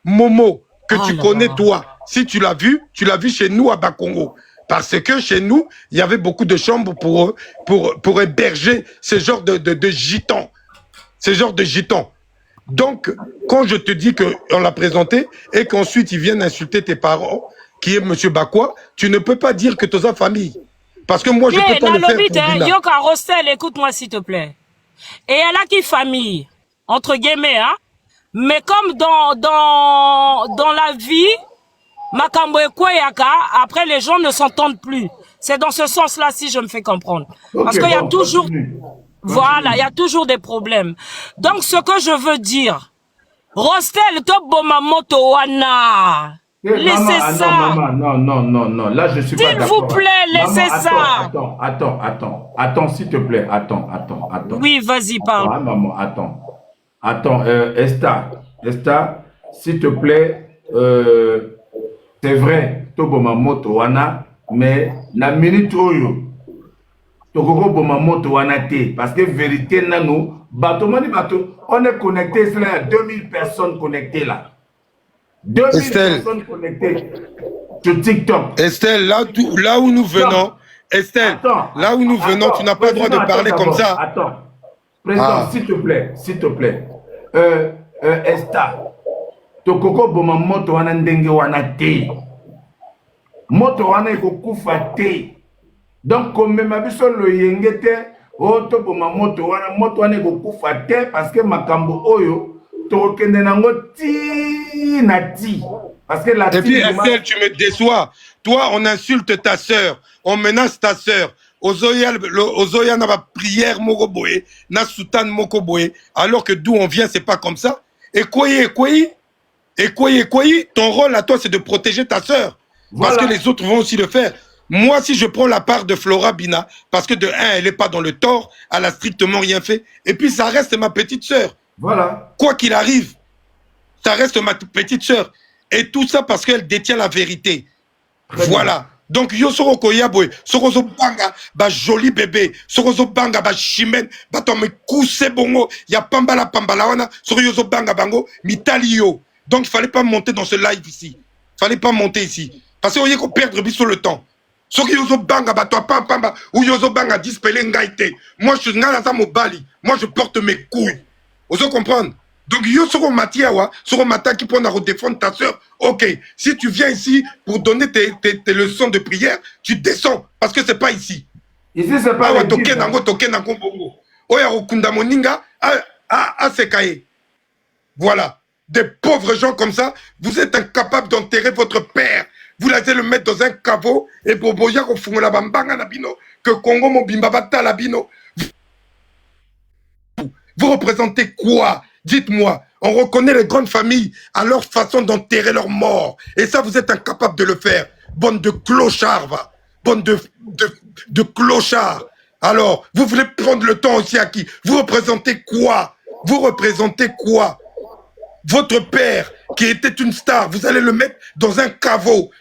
Speaker 3: Momo, que tu connais toi, si tu l'as vu chez nous à Bakongo. Parce que chez nous, il y avait beaucoup de chambres pour héberger ce genre de gitans. Ce genre de gitans. Donc, quand je te dis qu'on l'a présenté et qu'ensuite ils viennent insulter tes parents, qui est M. Bakwa, tu ne peux pas dire que tu as sa famille. Parce que moi, je peux pas le faire pour Bina.
Speaker 4: Yoka Rostel, écoute-moi s'il te plaît. Et elle a qui famille, entre guillemets, hein. Mais comme dans la vie, Makambo et Kweyaka, après les gens ne s'entendent plus. C'est dans ce sens-là si je me fais comprendre. Okay, parce qu'il y a toujours... Voilà, il y a toujours des problèmes. Donc, ce que je veux dire, Rostel, Tobomamoto Wana, laissez ça.
Speaker 2: Non, là, je suis pas d'accord.
Speaker 4: S'il vous plaît, laissez ça.
Speaker 2: Attends, s'il te plaît, attends.
Speaker 4: Oui, vas-y, parle.
Speaker 2: Ah, maman, attends, Esther, s'il te plaît, c'est vrai, Tobomamoto Wana, mais la minute oyo, Tokoko Bomamoto Wanate, parce que vérité, nous, on est connecté, il y a 2000 personnes connectées là. 2000 personnes connectées sur TikTok.
Speaker 3: Estelle, là où nous venons, Estelle, là où nous venons, tu n'as pas le droit de parler comme ça.
Speaker 2: Attends, président, s'il te plaît. Esther, Tokoko Bomamoto Wanandenge Wanate. Moto Wana Kokufa te. Donc, comme ma biso le yengete, oh toboma moto wana ekokufa te parce que makambo oyo tokende nango ti na ti parce que la
Speaker 3: et puis Estelle, tu me déçois. Toi, on insulte ta sœur, on menace ta sœur. Ozoya na ba prière moko boye, na soutane moko boye, alors que d'où on vient, c'est pas comme ça. Et quoi, ton rôle à toi, c'est de protéger ta sœur. Parce que les autres vont aussi le faire. Moi, si je prends la part de Flora Bina, parce que de un, elle n'est pas dans le tort, elle a strictement rien fait, et puis ça reste ma petite sœur.
Speaker 2: Voilà.
Speaker 3: Quoi qu'il arrive, ça reste ma petite sœur. Et tout ça parce qu'elle détient la vérité. Voilà. Donc, yo soro koyaboy, soro zo banga, ba joli bébé, soro zo banga, ba chimène, ba to me kouse bongo, ya pambala wana, soro yo zo banga bango, mitali yo. Donc, il fallait pas monter dans ce live ici. Fallait pas monter ici. Parce qu'on y a qu'on perdre sur le temps. Soro yo zo banga, ba to pamba, ou yo zo banga, dispelé ngaite. Moi, je suis ngala mobali. Moi, je porte mes couilles. Vous comprendre? Donc, yo soro matiawa, soro mata qui peut défendre ta soeur. Ok, si tu viens ici pour donner tes leçons de prière, tu descends, parce que c'est pas ici.
Speaker 2: Ici, c'est pas
Speaker 3: ici. Toke nango bongo. Oya okunda moninga, sekaye. Voilà. Des pauvres gens comme ça, vous êtes incapables d'enterrer votre père. Vous allez le mettre dans un caveau, et pour boya ko fungola bambanga na bino, que Congo mobimba bata la bino. Vous représentez quoi? Dites-moi, on reconnaît les grandes familles à leur façon d'enterrer leurs morts. Et ça, vous êtes incapable de le faire. Bande de clochards, va. Bande de clochards. Alors, vous voulez prendre le temps aussi à qui? Vous représentez quoi? Vous représentez quoi? Votre père, qui était une star, vous allez le mettre dans un caveau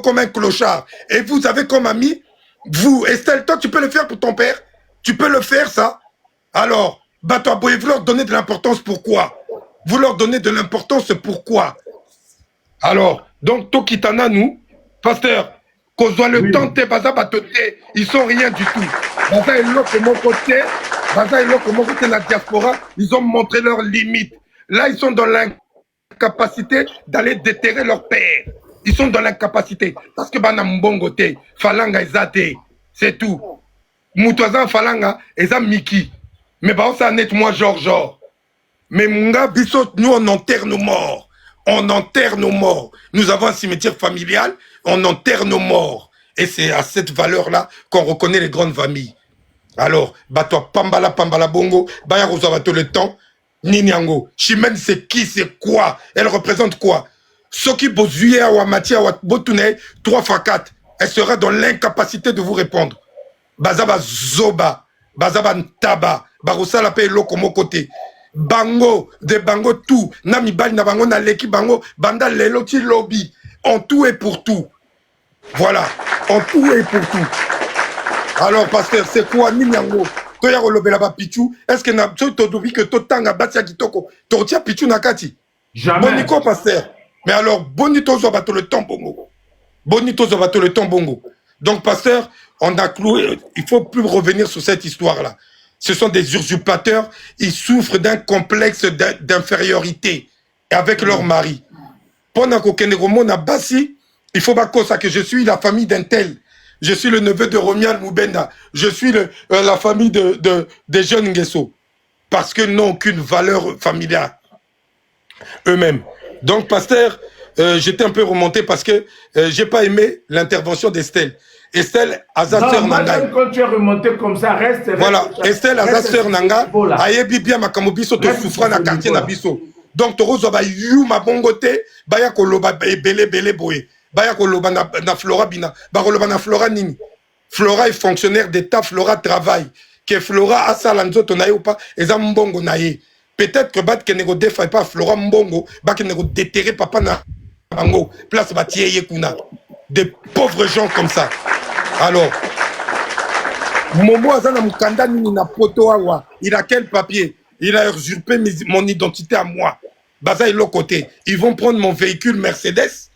Speaker 3: comme un clochard. Et vous avez comme ami, vous, Estelle, toi, tu peux le faire pour ton père? Tu peux le faire, ça? Alors, Bato Aboye, vous leur donnez de l'importance, pourquoi? Vous leur donnez de l'importance, pourquoi? Alors, donc, Tokitana, nous, pasteur, qu'on soit le temps, Baza Batote, ils sont rien du tout. Baza et l'autre, mon côté, la diaspora, ils ont montré leurs limites. Là, ils sont dans l'incapacité d'aller déterrer leur père. Ils sont dans l'incapacité. Parce que Bana Mbongote, Falanga Ezate, c'est tout. Moutouazan Falanga, Eza Miki. Mais bah, ça net moi genre. Mais Munga Bissot, nous on enterre nos morts. On enterre nos morts. Nous avons un cimetière familial, on enterre nos morts. Et c'est à cette valeur-là qu'on reconnaît les grandes familles. Alors, bah toi, Pambala Bongo, Baya Rosabato le temps, Ninyango. Chimène, c'est qui, c'est quoi? Elle représente quoi? Soki Bozuye Awamati Awatbotune, 3 x 4, elle sera dans l'incapacité de vous répondre. Bazaba Zoba, Bazaba Ntaba, Barossa la paye loko mo côté. Bango, de bango tout. Nami bali na bango na leki bango, banda lelo ti lobby. En tout et pour tout. Voilà, en tout et pour tout. Alors, pasteur, c'est quoi Ninyango? Toya rolobela ba pichu, est-ce que na todobi que totanga batia kitoko, totia pichu nakati?
Speaker 2: Jamais.
Speaker 3: Boniko, pasteur. Mais alors, bonito zobato le temps bongo. Bonito zobato le temps bongo. Donc, pasteur, on a cloué, il ne faut plus revenir sur cette histoire-là. Ce sont des usurpateurs, ils souffrent d'un complexe d'infériorité avec leur mari. Pendant qu'au na Bassi, il faut pas que je suis la famille d'un tel. Je suis le neveu de Romial Moubenda. Je suis la famille des jeunes Nguesso. Parce qu'ils n'ont aucune valeur familiale eux-mêmes. Donc, pasteur, j'étais un peu remonté parce que j'ai pas aimé l'intervention d'Estelle. Estelle, Azasteur Nanga.
Speaker 2: Quand tu es remonté comme ça, reste.
Speaker 3: Voilà, Estelle, Azasteur Nanga, Ayebi bien Makamobiso, te souffra na quartier na biso. Donc, Toro Zoba Yu Mabongote, Baya Koloba Bele Boé, Baya Koloba na Flora Bina, Baroloba na Flora Nini. Flora est fonctionnaire d'État, Flora travaille. Que Flora a ça l'anzo tonaye ou pas, et ça mbongo naye. Peut-être que Bat Kenego défaille pas Flora Mbongo, Bat Kenego déterrer papa na Bango, place Batiye Kuna. Des pauvres gens comme ça. Alors, Momo Azana Mukanda Nini na poto awa, il a quel papier? Il a usurpé mon identité à moi. Baza est l'autre côté. Ils vont prendre mon véhicule Mercedes,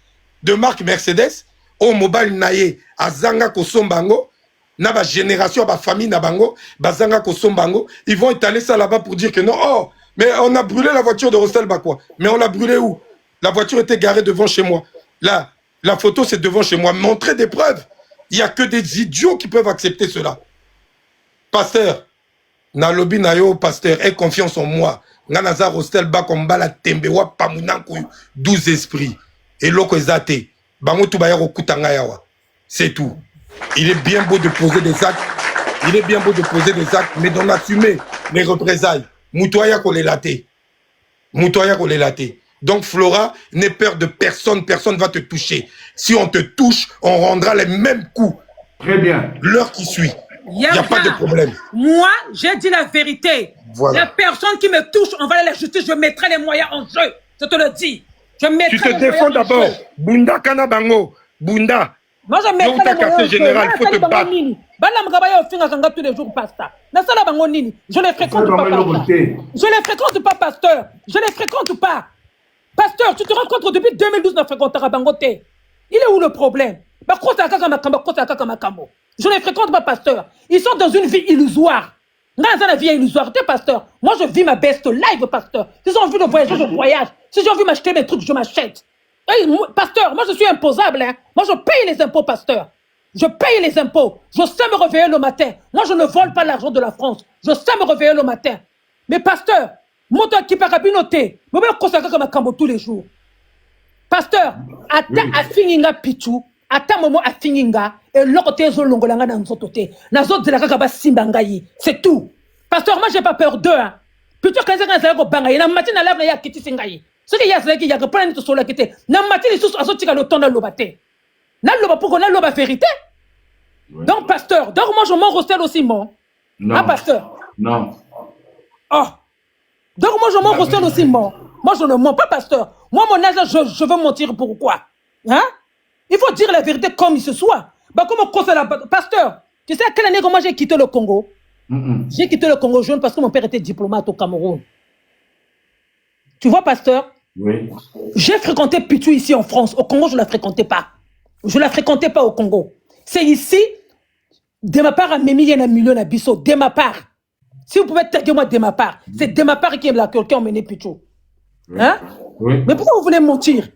Speaker 3: de marque Mercedes, au mobile naye, Azanga Kosombango, na ba génération, ba famille na bango, Bazanga Kosombango, ils vont étaler ça là-bas pour dire que non, oh, mais on a brûlé la voiture de Rostel Bakwa. Mais on l'a brûlée où? La voiture était garée devant chez moi. Là, la photo c'est devant chez moi. Montrez des preuves. Il n'y a que des idiots qui peuvent accepter cela. pasteur, na lobby na yo, pasteur, aie confiance en moi. Nganaza Rostel ba kombala tembe wa pamunanku 12 esprits. Et loko ezate. Bango tu baya kutanga yawa. C'est tout. Il est bien beau de poser des actes. Il est bien beau de poser des actes, mais d'en assumer les représailles. Moutoya kolelate. Moutoya kolelate. Donc Flora, n'aie peur de personne. Personne va te toucher. Si on te touche, on rendra les mêmes coups.
Speaker 2: Très bien.
Speaker 3: L'heure qui suit. Il n'y a pas de problème.
Speaker 1: Moi, j'ai dit la vérité.
Speaker 3: Voilà.
Speaker 1: La personne qui me touche, on va aller à la justice, je mettrai les moyens en jeu. Je te le dis. Je mettrai
Speaker 3: Tu te
Speaker 1: les
Speaker 3: défends
Speaker 1: moyens en
Speaker 3: d'abord.
Speaker 1: jeu.
Speaker 3: Bunda kana bango. Bunda.
Speaker 1: Moi, je mettrai les moyens en jeu.
Speaker 3: Général, il faut te battre.
Speaker 1: Je les fréquente pas, pasteur. Je les fréquente pas, pasteur. Je les fréquente pas. Pasteur, tu te rends compte que depuis 2012, on fréquente Bangote. Il est où le problème? Je les fréquente pas, pasteur. Ils sont dans une vie illusoire. Dans une vie illusoire, t'es pasteur. Moi, je vis ma best life, pasteur. Si j'ai envie de voyager, je voyage. Si j'ai envie de m'acheter mes trucs, je m'achète. Hey, pasteur, moi, je suis imposable. Hein. Moi, je paye les impôts, pasteur. Je paye les impôts. Je sais me réveiller le matin. Moi, je ne vole pas l'argent de la France. Je sais me réveiller le matin. Mais pasteur, moi, qui peut rabinoter, je vais consacrer comme un cambo tous les jours. Pasteur, à fininga pichu, ata momo a fininga, et l'autre zolongolanga dans notre côté. Nazo de la kaba simbangayi. C'est tout. Pasteur, moi, j'ai pas peur d'eux. Hein. Plutôt que les gens qui bangayi, na matin, na ya kiti singayi. Ce qui y a, c'est qu'il y a que plein de choses qui étaient. Na matin, les sous, azotika le temps dans l'obate. Na loba pour qu'on a loba vérité. Ouais. Donc, pasteur, donc moi, je m'en recèle aussi, mon.
Speaker 2: Non.
Speaker 1: Ah, pasteur.
Speaker 2: Non.
Speaker 1: Oh. Donc, moi, je m'en recèle aussi, mon. Moi, je ne mens pas, pasteur. Moi, mon âge, je veux mentir pourquoi? Hein? Il faut dire la vérité comme il se soit. Bah, comment conseille la pasteur? Tu sais à quelle année que moi j'ai quitté le Congo? J'ai quitté le Congo jeune parce que mon père était diplomate au Cameroun. Tu vois, pasteur?
Speaker 2: Oui.
Speaker 1: J'ai fréquenté Pitou ici en France. Au Congo, je ne la fréquentais pas. Je ne la fréquentais pas au Congo. C'est ici, de ma part, à Mimi et à Million Abisso, de ma part. Si vous pouvez taguer moi de ma part, c'est de ma part qui a emmené Pitou. Hein?
Speaker 2: Oui.
Speaker 1: Mais pourquoi vous voulez mentir?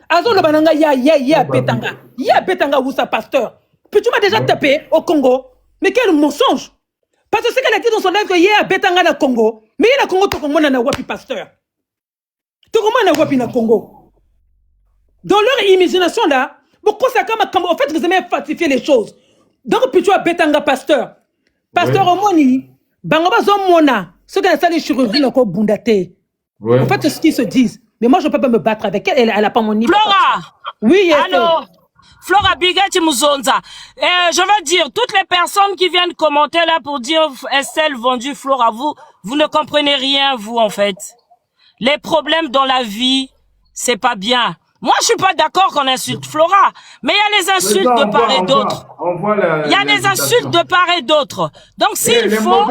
Speaker 1: Azo le bananga ya betanga. Ya betanga où ça, pasteur? Pitou m'a déjà tapé au Congo. Mais quel mensonge! Parce que ce qu'elle a dit dans son livre, ya betanga na Congo. Mais il y a Congo, tout le monde na wapi, pasteur. Tout le monde na wapi na Congo. Dans leur imagination là, pourquoi ça comme en fait vous aimez falsifier les choses. Donc puis tu as betanga pasteur. Pasteur Omoni, bangoba zomona, ceux qui ont fait les chirurgies encore bundate. En fait c'est ce qu'ils se disent. Mais moi je peux pas me battre avec elle, elle a pas mon niveau.
Speaker 4: Flora.
Speaker 1: Oui,
Speaker 4: allô. Flora Bigati Muzonza. Je veux dire, toutes les personnes qui viennent commenter là pour dire Estelle vendu Flora, vous ne comprenez rien, vous, en fait. Les problèmes dans la vie, c'est pas bien. Moi, je suis pas d'accord qu'on insulte Flora, mais il y a les insultes de part et d'autre. Il y a des insultes de part et d'autre. Donc, s'il faut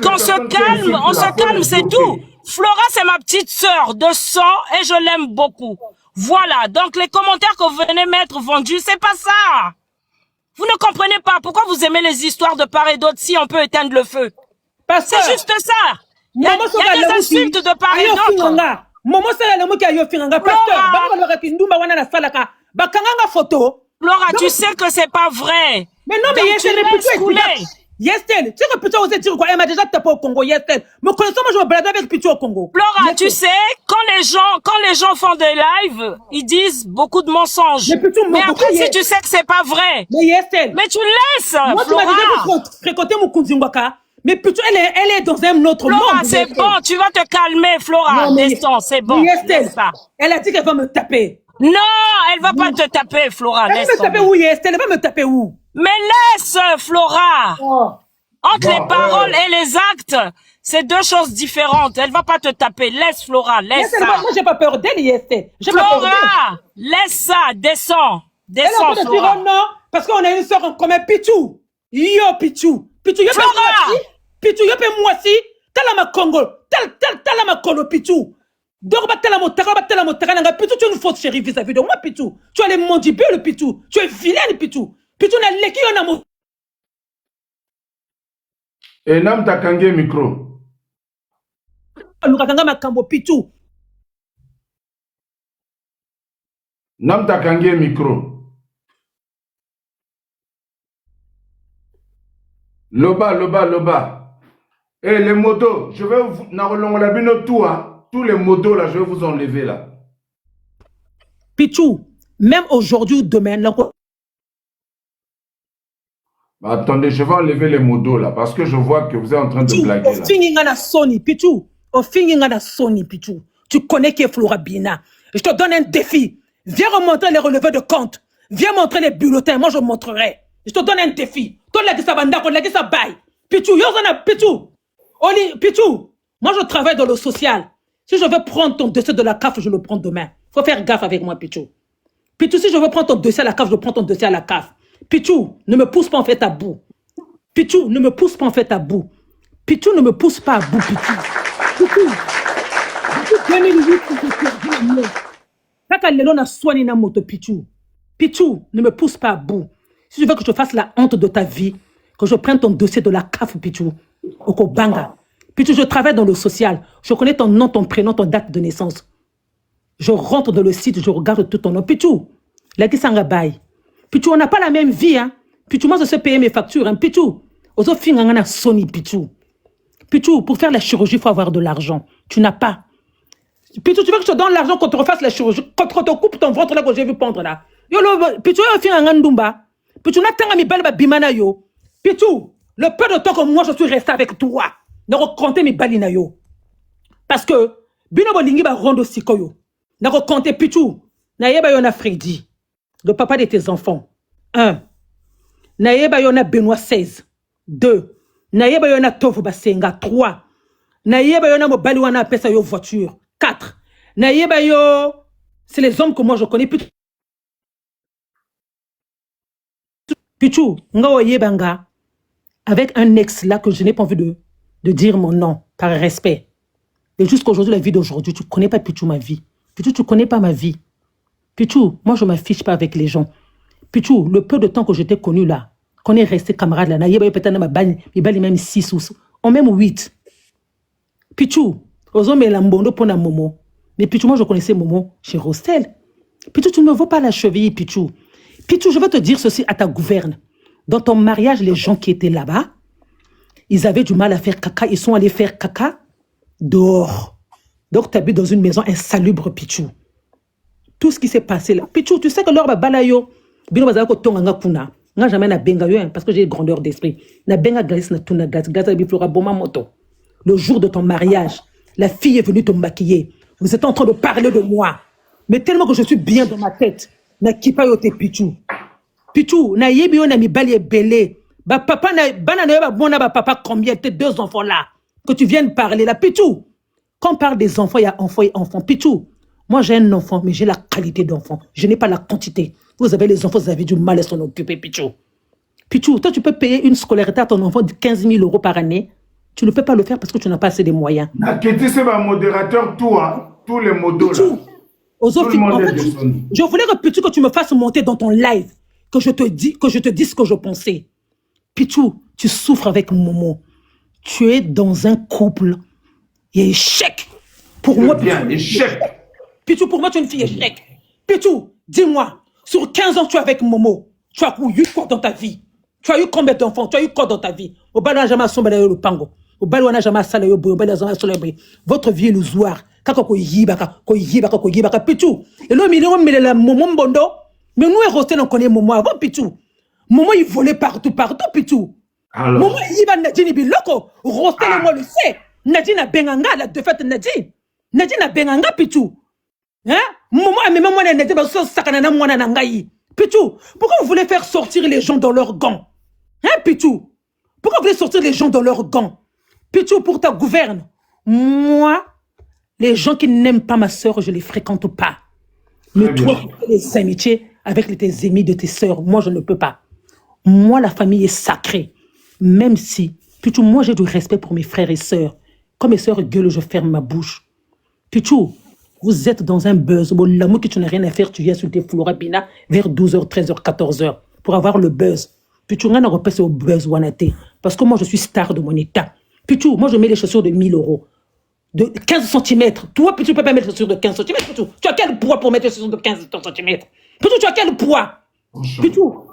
Speaker 4: qu'on se calme, on se calme, c'est tout. Flora, c'est ma petite sœur de sang et je l'aime beaucoup. Voilà, donc les commentaires que vous venez mettre vendus, c'est pas ça. Vous ne comprenez pas pourquoi vous aimez les histoires de part et d'autre si on peut éteindre le feu. C'est juste ça. Il y a des insultes de part et d'autre. Flora, tu sais que c'est pas vrai.
Speaker 1: Mais non, mais
Speaker 4: tu laisses couler.
Speaker 1: Yestel, tu sais que Pitou aussi dire quoi? Elle m'a déjà tapé au Congo, Yestel. Me connaissant, moi je me balade avec Pitou au Congo.
Speaker 4: Flora, Yestel. Tu sais, quand les gens font des lives, ils disent beaucoup de mensonges. Mais après, si tu sais que c'est pas vrai.
Speaker 1: Mais Yestel.
Speaker 4: Mais tu laisses.
Speaker 1: Moi,
Speaker 4: Flora.
Speaker 1: tu m'as déjà fréquenté mon Kunzingwaka. Mais Pitou, elle est dans un autre monde.
Speaker 4: Flora, c'est bon, tu vas te calmer, Flora. Descends, c'est bon.
Speaker 1: Yestel, elle a dit qu'elle va me taper.
Speaker 4: Non, elle va pas te taper, Flora.
Speaker 1: Elle va me taper où, Yestel? Elle va me taper où?
Speaker 4: Mais laisse, Flora. Entre les paroles et les actes, c'est deux choses différentes. Elle va pas te taper. Laisse, Flora, laisse ça.
Speaker 1: Moi, j'ai pas peur d'elle, Yestel.
Speaker 4: Flora, laisse ça, descends. Descends, Flora.
Speaker 1: Non, parce qu'on a une sœur en commun, Pitou. Yo, Pitou. Pitou, yo,
Speaker 4: Flora.
Speaker 1: Pitou, yo, moi si. Talama Congo. Talama Congo, Pitou. Donc, Pitou, tu es une fausse chérie vis-à-vis de moi, Pitou. Tu as les mandibules, Pitou. Tu es vilaine, Pitou. Pitou, n'a l'équipe, on a mon.
Speaker 2: Et nam ta kange micro.
Speaker 1: Lukatanga makambo, Pitou.
Speaker 2: Nam ta kange micro. Loba. Et les motos, je vais vous... Tous les motos, là, je vais vous enlever, là.
Speaker 1: Pichou, même aujourd'hui ou demain,
Speaker 2: Attendez, je vais enlever les motos, là, parce que je vois que vous êtes en train de blaguer, là.
Speaker 1: Pichou. Tu connais qui est Flora Bina. Je te donne un défi. Viens remontrer les relevés de compte. Viens montrer les bulletins. Moi, je montrerai. Je te donne un défi. Pichou, Pichou, moi, je travaille dans le social. Si je veux prendre ton dossier de la CAF, je le prends demain. Il faut faire gaffe avec moi, Pichou. Pichou, si je veux prendre ton dossier à la CAF, je prends ton dossier à la CAF. Pichou, ne me pousse pas en fait à bout. Pichou, ne me pousse pas en fait à bout. Pichou, ne me pousse pas à bout, Pichou. Pichou, 2008, Pichou, ne me pousse pas à bout. Si tu veux que je fasse la honte de ta vie, que je prenne ton dossier de la CAF, Pichou, Okobanga. Pichou, je travaille dans le social. Je connais ton nom, ton prénom, ton date de naissance. Je rentre dans le site, je regarde tout ton nom. Pichou, Pichou, on n'a pas la même vie, hein. Pichou, moi, je sais payer mes factures, hein. Pichou, Pichou. Pichou, pour faire la chirurgie, il faut avoir de l'argent. Tu n'as pas. Pichou, tu veux que je te donne l'argent quand tu refasses la chirurgie, quand tu te coupes ton ventre là que j'ai vu pendre là. Pichou, Pichou, Pichou, le peu de temps que moi je suis resté avec toi, ne recompter mes balina yo. Parce que, bino bolingi ba rondo sikoyo. Ne recompter Pichou, na yeba yona Freddy, le papa de tes enfants. 1. Na yeba yona Benoît 16. 2. Na yeba yona Tofu Basenga. 3. Na yeba yona mobali wana pesa yo voiture. 4. Na yeba yo, c'est les hommes que moi je connais. Pichou, nga yebanga, avec un ex là que je n'ai pas envie de dire mon nom, par respect. Et jusqu'aujourd'hui, la vie d'aujourd'hui, tu ne connais pas Pichou ma vie. Pichou, tu ne connais pas ma vie. Pichou, moi je ne m'affiche pas avec les gens. Pichou, le peu de temps que je t'ai connu là, qu'on est resté camarade là, peut-être même 6 ou même 8. Pichou, aux hommes et l'ambondo pour la Momo. Mais Pichou, moi je connaissais Momo chez Rostel. Pichou, tu ne me vois pas la cheville, Pichou. Pichou, je veux te dire ceci à ta gouverne. Dans ton mariage, les gens qui étaient là-bas, ils avaient du mal à faire caca. Ils sont allés faire caca dehors. Donc, tu habites dans une maison insalubre, Pichou. Tout ce qui s'est passé là. Pichou, tu sais que l'or balayo, bino bazako tonga kuna. Nga jamais na benga yo, parce que j'ai grandeur d'esprit. Na benga galis na tuna gas, gaza biflora boma moto. Le jour de ton mariage, la fille est venue te maquiller. Vous êtes en train de parler de moi. Mais tellement que je suis bien dans ma tête. Na kipa yo te Pichou. Pichou, na yebi yo na mi bali belé. Ba papa na bana na ba bona ba papa combien tes 2 enfants là que tu viennes parler là Pichou. Quand on parle des enfants, il y a enfants et enfants. Pichou, moi j'ai un enfant mais j'ai la qualité d'enfant. Je n'ai pas la quantité. Vous avez les enfants, vous avez du mal à s'en occuper Pichou. Pichou, toi tu peux payer une scolarité à ton enfant de 15 000 € par année. Tu ne peux pas le faire parce que tu n'as pas assez de moyens.
Speaker 2: Naketi c'est ma modérateur toi, tous les modos là.
Speaker 1: Je voulais que Pichou, que tu me fasses monter dans ton live, que je te dise ce que je pensais. Pichou, tu souffres avec Momo. Tu es dans un couple. Il y a échec. Pour moi,
Speaker 2: bien, échec.
Speaker 1: Pichou, pour moi, tu es une fille échec. Pichou, dis-moi, sur 15 ans, tu es avec Momo. Tu as eu quoi dans ta vie? Tu as eu combien d'enfants? Tu as eu quoi dans ta vie? Au bal, on n'a jamais assommé le pango. Au bal, on n'a jamais assommé le pango. Votre vie est illusoire. Pichou. Et là, mais la Momo Bondo. Mais nous, Rostel, on connaît Momo avant, Pichou. Momo, il volait partout, Pichou.
Speaker 2: Alors.
Speaker 1: Momo, il va Nadine Biloko. Rostel, moi, le sait. Nadine a Benganga, la défaite Nadine. Nadine a Benganga, Pichou. Hein? Momo, mais moi, Nadine, Sakanana, moi, Nangaï. Pichou, pourquoi vous voulez faire sortir les gens dans leurs gants? Hein, Pichou? Pourquoi vous voulez sortir les gens dans leurs gants? Pichou, pour ta gouverne. Moi, les gens qui n'aiment pas ma soeur, je ne les fréquente pas. Mais toi, tu fais des amitiés avec tes amis de tes soeurs. Moi, je ne peux pas. Moi, la famille est sacrée. Même si, Pichou, moi, j'ai du respect pour mes frères et sœurs. Quand mes sœurs gueulent, je ferme ma bouche. Pichou, vous êtes dans un buzz. Bon, l'amour que tu n'as rien à faire, tu viens sur tes Flora Bina vers 12h, 13h, 14h pour avoir le buzz. Pichou, rien à repasser au buzz Wanate. Parce que moi, je suis star de mon état. Pichou, moi, je mets les chaussures de 1000 €. De 15 cm. Toi, Pichou, tu ne peux pas mettre les chaussures de 15 cm. Pichou, tu as quel poids pour mettre les chaussures de 15 cm? Pichou, tu as quel poids? Pichou,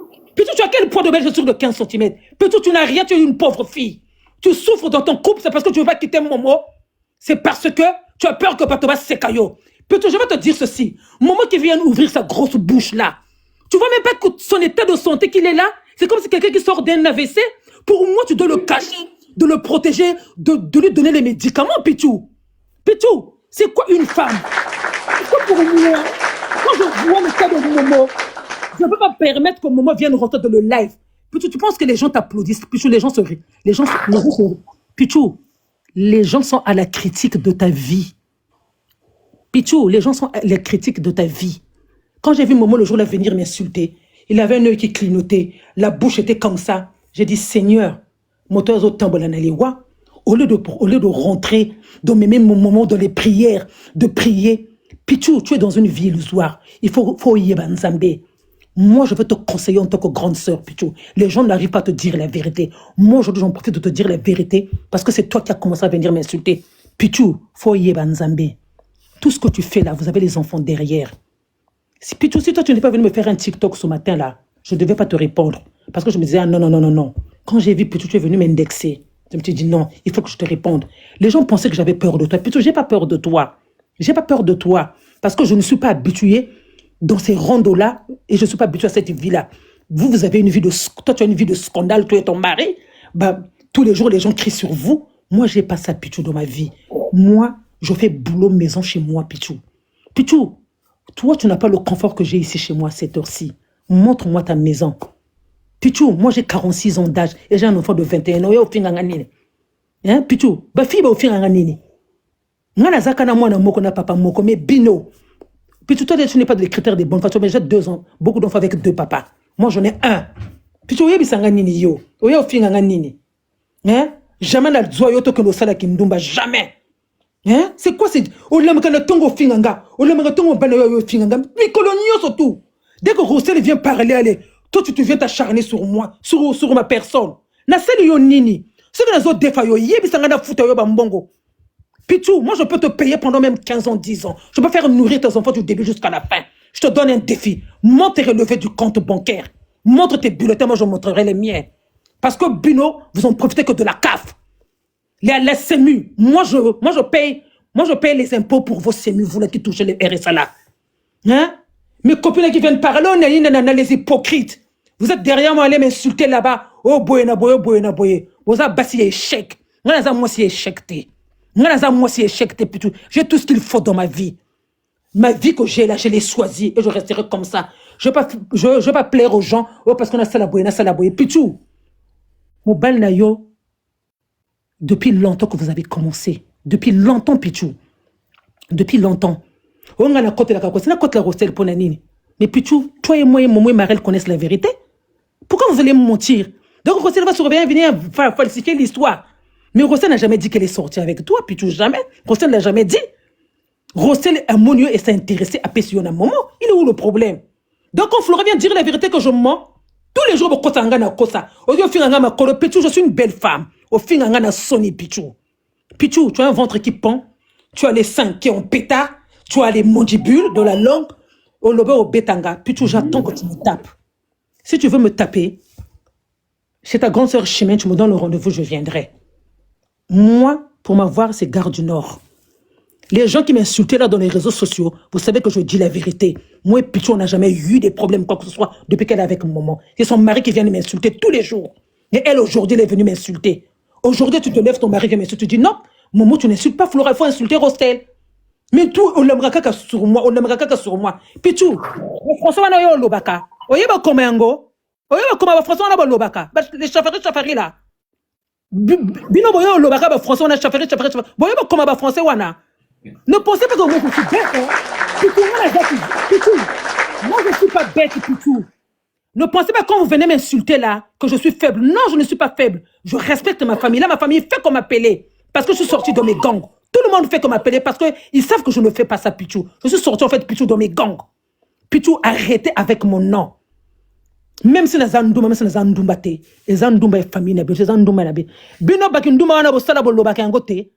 Speaker 1: tu as quel poids de belge sur de 15 cm? Pitou, tu n'as rien, tu es une pauvre fille. Tu souffres dans ton couple, c'est parce que tu ne veux pas quitter Momo. C'est parce que tu as peur que Patoba se caillot. Pitou, je vais te dire ceci. Momo qui vient ouvrir sa grosse bouche là. Tu vois même pas que son état de santé qu'il est là. C'est comme si quelqu'un qui sort d'un AVC. Pour moi, tu dois le cacher, de le protéger, de lui donner les médicaments, Pitou. Pitou, c'est quoi une femme? Pourquoi pour moi, quand je vois le cas de Momo, je ne peux pas permettre que Momo vienne rentrer dans le live. Pitou, tu penses que les gens t'applaudissent? Pitou, les gens se rient. Pitou, les gens sont à la critique de ta vie. Pitou, les gens sont à la critique de ta vie. Quand j'ai vu Momo le jour-là venir m'insulter, il avait un œil qui clignotait, la bouche était comme ça. J'ai dit, Seigneur, au lieu de rentrer, de m'aimer mon moment dans les prières, de prier, Pitou, tu es dans une vie illusoire. Il faut y aller, Nzambé. Moi, je veux te conseiller en tant que grande sœur, Pitou. Les gens n'arrivent pas à te dire la vérité. Moi, aujourd'hui, j'en profite de te dire la vérité parce que c'est toi qui as commencé à venir m'insulter. Pitou, faut y aller, Nzambé. Tout ce que tu fais là, vous avez les enfants derrière. Pitou, si toi, tu n'es pas venu me faire un TikTok ce matin-là, je ne devais pas te répondre. Parce que je me disais, ah non, non, non, non, non. Quand j'ai vu Pitou, tu es venu m'indexer. Je me suis dit, non, il faut que je te réponde. Les gens pensaient que j'avais peur de toi. Pitou, j'ai pas peur de toi. J'ai pas peur de toi. Parce que je ne suis pas habituée dans ces rondeaux-là et je ne suis pas habituée à cette vie-là. Vous avez une vie de... Toi, tu as une vie de scandale, toi et ton mari. Bah, tous les jours, les gens crient sur vous. Moi, j'ai pas ça, Pitou, dans ma vie. Moi, je fais boulot maison chez moi, Pitou. Pitou, toi, tu n'as pas le confort que j'ai ici chez moi à cette heure-ci. Montre-moi ta maison. Pitou, moi j'ai 46 ans d'âge et j'ai un enfant de 21 ans. Hein, Pitou, ba fille ba au fin nini. Ngana zaka na mwana moko na papa moko mais bino. Pitou, toi tu n'es pas des critères de bonne façon, mais j'ai 2 ans, beaucoup d'enfants avec 2 papas. Moi j'en ai 1. Pitou, yebi sanga nini yo. Oya au fin nini. Hein? Jamais na zoyo to que le sala kindumba jamais. Hein? C'est quoi c'est Olamaka na tongo finganga, Olamaka tongo bana yo finganga. Mais colonio surtout. Dès que Rossel vient parler, allez, toi tu viens t'acharner sur moi, sur ma personne. Na seli yo nini. Ce que les autres défauts yo yebi sanga na futa yo bambongo. Pitou, moi je peux te payer pendant même 15 ans, 10 ans. Je peux faire nourrir tes enfants du début jusqu'à la fin. Je te donne un défi. Montre tes relevés du compte bancaire. Montre tes bulletins, moi je montrerai les miens. Parce que Bino, vous en profitez que de la CAF. Les SEMU. Moi je paye les impôts pour vos SEMU, vous là qui touchez les RSA là. Hein? Mes copines qui viennent parler, on a les hypocrites. Vous êtes derrière moi, allez m'insulter là-bas. Oh, boyena boye, boyena boye. Vous avez bassi échec. Moi, c'est échec. Moi, c'est échec. J'ai tout ce qu'il faut dans ma vie. Ma vie que j'ai là, je l'ai choisie et je resterai comme ça. Je ne vais pas plaire aux gens. Oh, parce qu'on a ça la boye. Pitou. Mon bal na yo. Depuis longtemps que vous avez commencé. Depuis longtemps, Pitou. Depuis longtemps. On a côté la c'est la côté la Rossel pour la nini. Mais Pitou, toi et moi et Momo et Marel connaissent la vérité. Pourquoi vous allez me mentir? Donc Rossel va se réveiller, venir falsifier l'histoire. Mais Rossel n'a jamais dit qu'elle est sortie avec toi, Pitou, jamais. Rossel n'a jamais dit. Rossel a mon lieu et s'est intéressé à Pession à Momo. Il est où le problème? Donc quand Flora vient dire la vérité que je mens, tous les jours, Pitou, je suis une belle femme. Au fin, Pitou. Pitou, tu as un ventre qui pend, tu as les seins qui ont pétard, tu as les mandibules de la langue, au lobe au bétanga. Pitou, j'attends que tu me tapes. Si tu veux me taper, chez ta grande sœur Chimène, tu me donnes le rendez-vous, je viendrai. Moi, pour m'avoir, c'est Gare du Nord. Les gens qui m'insultaient là dans les réseaux sociaux, vous savez que je dis la vérité. Moi et Pitou, on n'a jamais eu des problèmes, quoi que ce soit, depuis qu'elle est avec mon maman. C'est son mari qui vient m'insulter tous les jours. Et elle, aujourd'hui, elle est venue m'insulter. Aujourd'hui, tu te lèves, ton mari vient m'insulter. Tu dis non, Momo, tu n'insultes pas Flora, il faut insulter Rostel. Mais tout, on l'aimera qu'à sur moi, Pitou, François, on a eu l'obaka. Oye, ba komengo. Oye, ba koma, François, on a eu l'obaka. Les chafari là. Bino, boyo, l'obaka, ba François, on a chafari. Boye, ba koma, ba Français, wana. Ne pensez pas que moi, je suis bête, hein. Pitou, moi, je ne suis pas bête, Pitou. Ne pensez pas quand vous venez m'insulter là, que je suis faible. Non, je ne suis pas faible. Je respecte ma famille. Là, ma famille fait comme m'appeler. Parce que je suis sortie de mes gangs. Tout le monde fait comme m'appeler parce qu'ils savent que je ne fais pas ça, Pitou. Je suis sortie en fait, Pitou, dans mes gangs. Pitou, arrêtez avec mon nom. Même si les Andouma, même si les Andouma, les Andouma est famille, les Andouma nabe. Bino bakindouma wana bosala bolobaka yangote.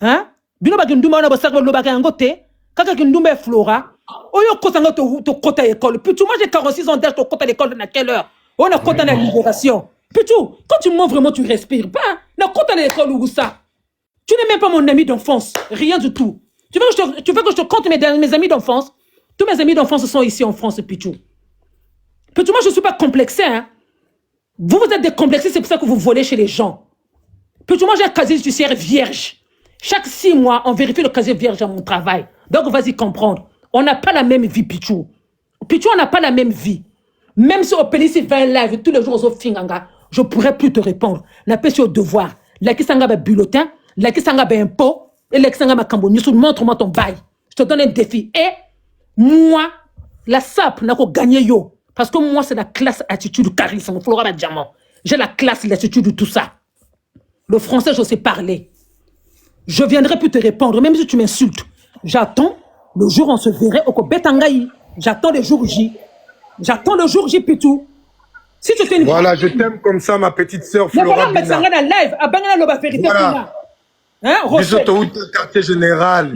Speaker 1: Hein? Bino bakindouma wana bosala bolobaka yangote. Kaka kindumba est Flora. Oyo kosanga to kota école. Pitou, moi j'ai 46 ans d'âge, to kota l'école à quelle heure? On a compté la libération. Pichou, quand tu mens vraiment, tu respires pas. On a compté l'école où ça. Tu n'es même pas mon ami d'enfance. Rien du tout. Tu veux que je te compte mes amis d'enfance? Tous mes amis d'enfance sont ici en France, Pichou. Pichou, moi, je ne suis pas complexé. Hein. Vous êtes décomplexés, c'est pour ça que vous volez chez les gens. Pichou, moi, j'ai un casier judiciaire vierge. Chaque 6 mois, on vérifie le casier vierge à mon travail. Donc, vas-y comprendre. On n'a pas la même vie, Pichou. Pichou, on n'a pas la même vie. Même si on peut ici faire un live tous les jours au Finganga, je ne pourrais plus te répondre. N'a pas sur devoir. La qui s'engage un bulletin, la qui s'engage un impôt, et la qui s'engage un cambo. Montre-moi ton bail. Je te donne un défi. Et moi, la SAP n'a pas gagné yo. Parce que moi, c'est la classe, attitude, charisme, Flora Diamant. J'ai la classe, l'attitude de tout ça. Le français, je sais parler. Je viendrai plus te répondre, même si tu m'insultes. J'attends le jour où on se verrait au Betangaï. J'attends le jour J. J'attends le jour J, Pitou. Si tu fais une...
Speaker 3: Voilà, je t'aime comme ça, ma petite sœur Flora Bina.
Speaker 1: Live, à Bangana Loba Vérité.
Speaker 3: Voilà.
Speaker 1: Hein,
Speaker 3: Rocher. Quartier général.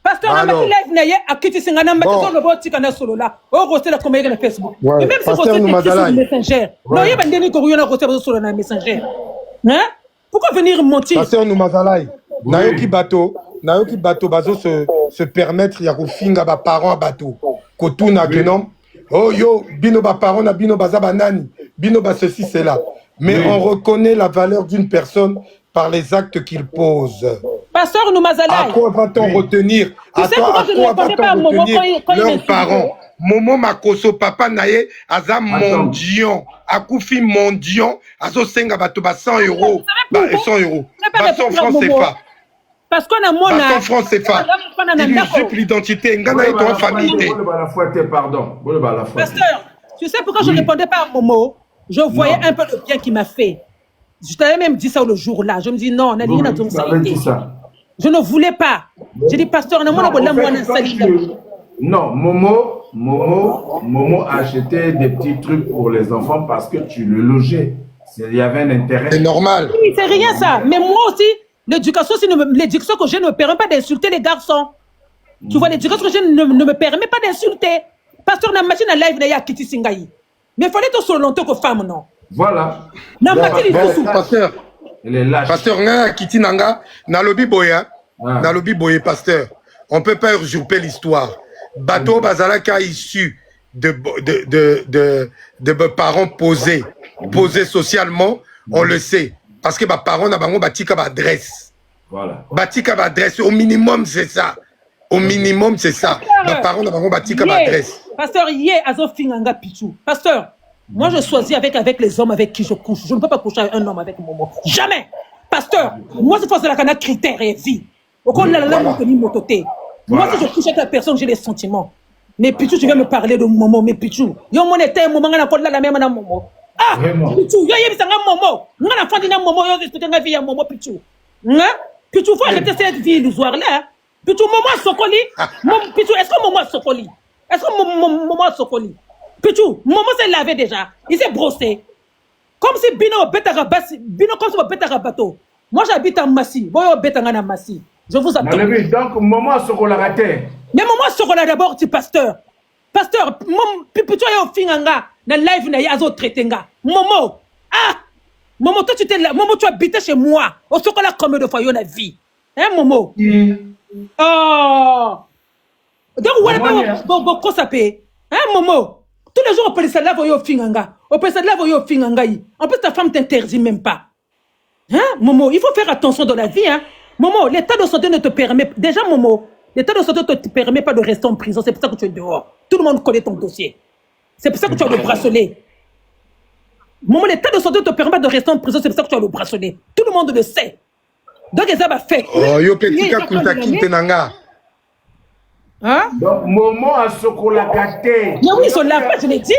Speaker 1: Pasteur, on a mis live naye à Kiti Singana, mais tu le vois tikana solo là. Oh, Rocher la comédie sur Facebook. Et même si Rocher est sur le Messenger. Non, il y a des gens qui ont Rocher sur le Messenger. Hein? Pourquoi venir mentir?
Speaker 3: Pasteur Noumazalaï. Nayoki bateau bazo se permettre ya kofinga ba parents à bateau. Kotuna kenom. Oh yo, bino ba parents na bino baza banani. Bino ba ceci c'est là. Mais on reconnaît la valeur d'une personne par les actes qu'il pose.
Speaker 1: Pasteur Noumazalaï.
Speaker 3: À quoi va-t-on retenir? À quoi va-t-on retenir leurs parents? Momo Makoso, papa naye, aza mondion, akufi mondion, azo senga bato ba 100 euros, 100 euros, ba 100 francs CFA.
Speaker 1: Parce qu'on a mon
Speaker 3: âge. 100 francs CFA. Il usurpe l'identité, ngana est en famille.
Speaker 2: Pardon.
Speaker 1: Pasteur, tu sais pourquoi je ne répondais pas à Momo? Je voyais un peu le bien qu'il m'a fait. Je t'avais même dit ça le jour-là. Je me dis non, on a dit ça. Je ne voulais pas. J'ai dit, pasteur, on a
Speaker 2: non, Momo achetait des petits trucs pour les enfants parce que tu le logeais. Il y avait un intérêt.
Speaker 3: C'est normal.
Speaker 1: Oui, c'est rien ça. Mais moi aussi, l'éducation que j'ai ne me permet pas d'insulter les garçons. Tu vois, l'éducation que j'ai ne me permet pas d'insulter. Pasteur, on a machine à live à Kiti Singaï. Mais il fallait être sur longtemps que femme, non?
Speaker 2: Voilà.
Speaker 3: Pasteur. Pasteur, nga Kiti Nanga, na lobi boya, pasteur. On peut pas usurper l'histoire. Bateau Bazalaka issu de parents posés socialement, on le sait. Parce que mes parents n'ont pas d'adresse.
Speaker 2: Voilà.
Speaker 3: Batika d'adresse, au minimum c'est ça. Au minimum c'est ça. Mes parents n'ont pas d'adresse.
Speaker 1: Pasteur, Azofinganga Pichou. Pasteur, moi je choisis avec les hommes avec qui je couche. Je ne peux pas coucher avec un homme avec Momo. Jamais. Pasteur, moi c'est la canne critère et vie. Moi, si je couche avec la personne, j'ai des sentiments. Mais Pichou, tu viens me parler de Momo, mais Pichou. Yo, mon était un moment, on a la même Momo. Ah, Pichou, yo, y'a un Momo. On a fait un Momo, yo, c'est un vie à Momo, Pichou. Pichou, faut arrêter cette vie illusoire-là. Pichou, Momo a Sokoli. Pichou, est-ce que Momo a Sokoli? Est-ce que Momo a Sokoli? Pichou, Momo s'est lavé déjà. Il s'est brossé. Comme si Bino comme si Betarabato. Moi, j'habite en Massi. Boyo Betangana Massi. Je vous attends.
Speaker 2: Donc, Momo Sokola raté.
Speaker 1: Mais Momo Sokola d'abord, tu pasteur. Pasteur, Pichou yo finganga. Na live na yazo traitenga. Momo. Ah! Momo, toi, Momo, tu habitais chez moi. Au Sokola, combien de fois yo na vie? Hein, Momo? Oh! Donc, voilà pas ça paye. Hein, Momo? Tous les jours, on peut laisser là, yo finganga. On peut laisser là, yo finganga. En plus, ta femme t'interdit même pas. Hein, Momo? Il faut faire attention dans la vie, hein? Momo, l'état de santé ne te permet... Déjà, Momo, l'état de santé ne te permet pas de rester en prison. C'est pour ça que tu es dehors. Tout le monde connaît ton dossier. C'est pour ça que tu as le bracelet. Momo, l'état de santé ne te permet pas de rester en prison. C'est pour ça que tu as le bracelet. Tout le monde le sait. Donc, ça va faire.
Speaker 3: Oh, yo, petit Kakutaki Tenanga.
Speaker 1: Hein?
Speaker 2: Donc, Momo a Sokola gâté.
Speaker 1: Mais oui, ils sont là, je l'ai dit.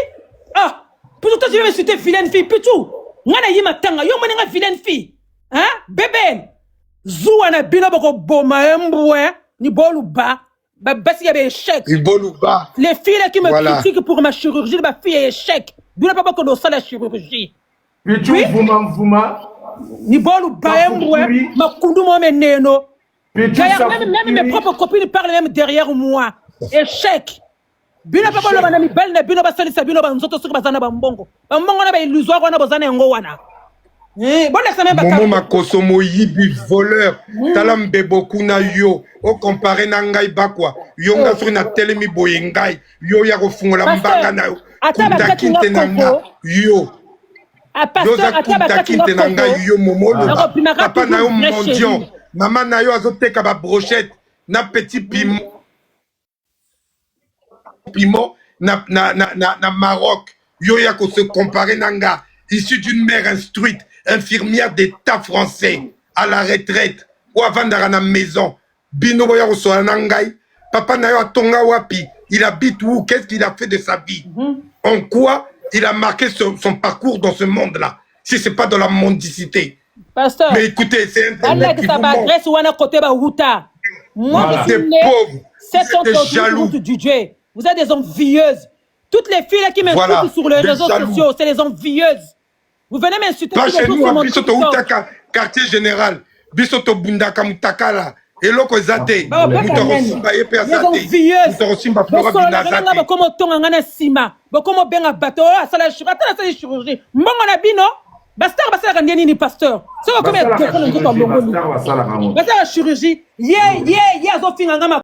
Speaker 1: Ah, plutôt toi, tu veux insulter vilaine fille. Pichou, ngana yima tanga. Yo, moi, nga vilaine fille. Hein? Bébé. Zouana bino boko boma mboué ni boluba ba basi ya échec. Les filles là qui me critiquent pour ma chirurgie, ma fille est échec. Bino pas beaucoup de ça la chirurgie.
Speaker 2: Pichou Vouma
Speaker 1: ni boluba mboué ma kundu mo meneno. Même mes propres copines parlent même derrière moi. Échec. bino pa bolo bana mibali na bino basalisa bino banzoto soki bazana bambongo na ba illusoire wana bozana yango wana bonne semaine ba
Speaker 3: Momo Makoso moyibi voleur tala mbeboku na yo o comparé na ngai bakwa yo nga sur na telemi boye ngai yo ya kofungola mbanga na yo kutakinte na nga yo yoza kutakinte na ngai yo momolo papa na yo mondion mama na yo azoteka ba brochette na petit piment na Maroc yo ya ko se comparer na nga issu d'une mère instruite infirmière d'état français à la retraite ou avant dans la maison bino boya ko so na ngai papa na yo atonga wapi il habite où qu'est-ce qu'il a fait de sa vie en quoi il a marqué son parcours dans ce monde-là si c'est pas dans la mendicité.
Speaker 1: Pasteur,
Speaker 3: mais écoutez, c'est Internet qui vous montre.
Speaker 1: Moi,
Speaker 3: voilà.
Speaker 1: je suis né 7 ans jaloux du Dieu. Vous êtes des envieuses. Toutes les filles qui m'insultent sur les réseaux sociaux, c'est des envieuses. Vous venez m'insulter.
Speaker 3: Pas chez nous, Bisoto Outaka, quartier général. Bisoto Bundaka Mutakala. Et l'autre Zate. Vous
Speaker 1: Bastar basala ndieni ni pasteur. C'est comme chirurgie. Azo finga ngama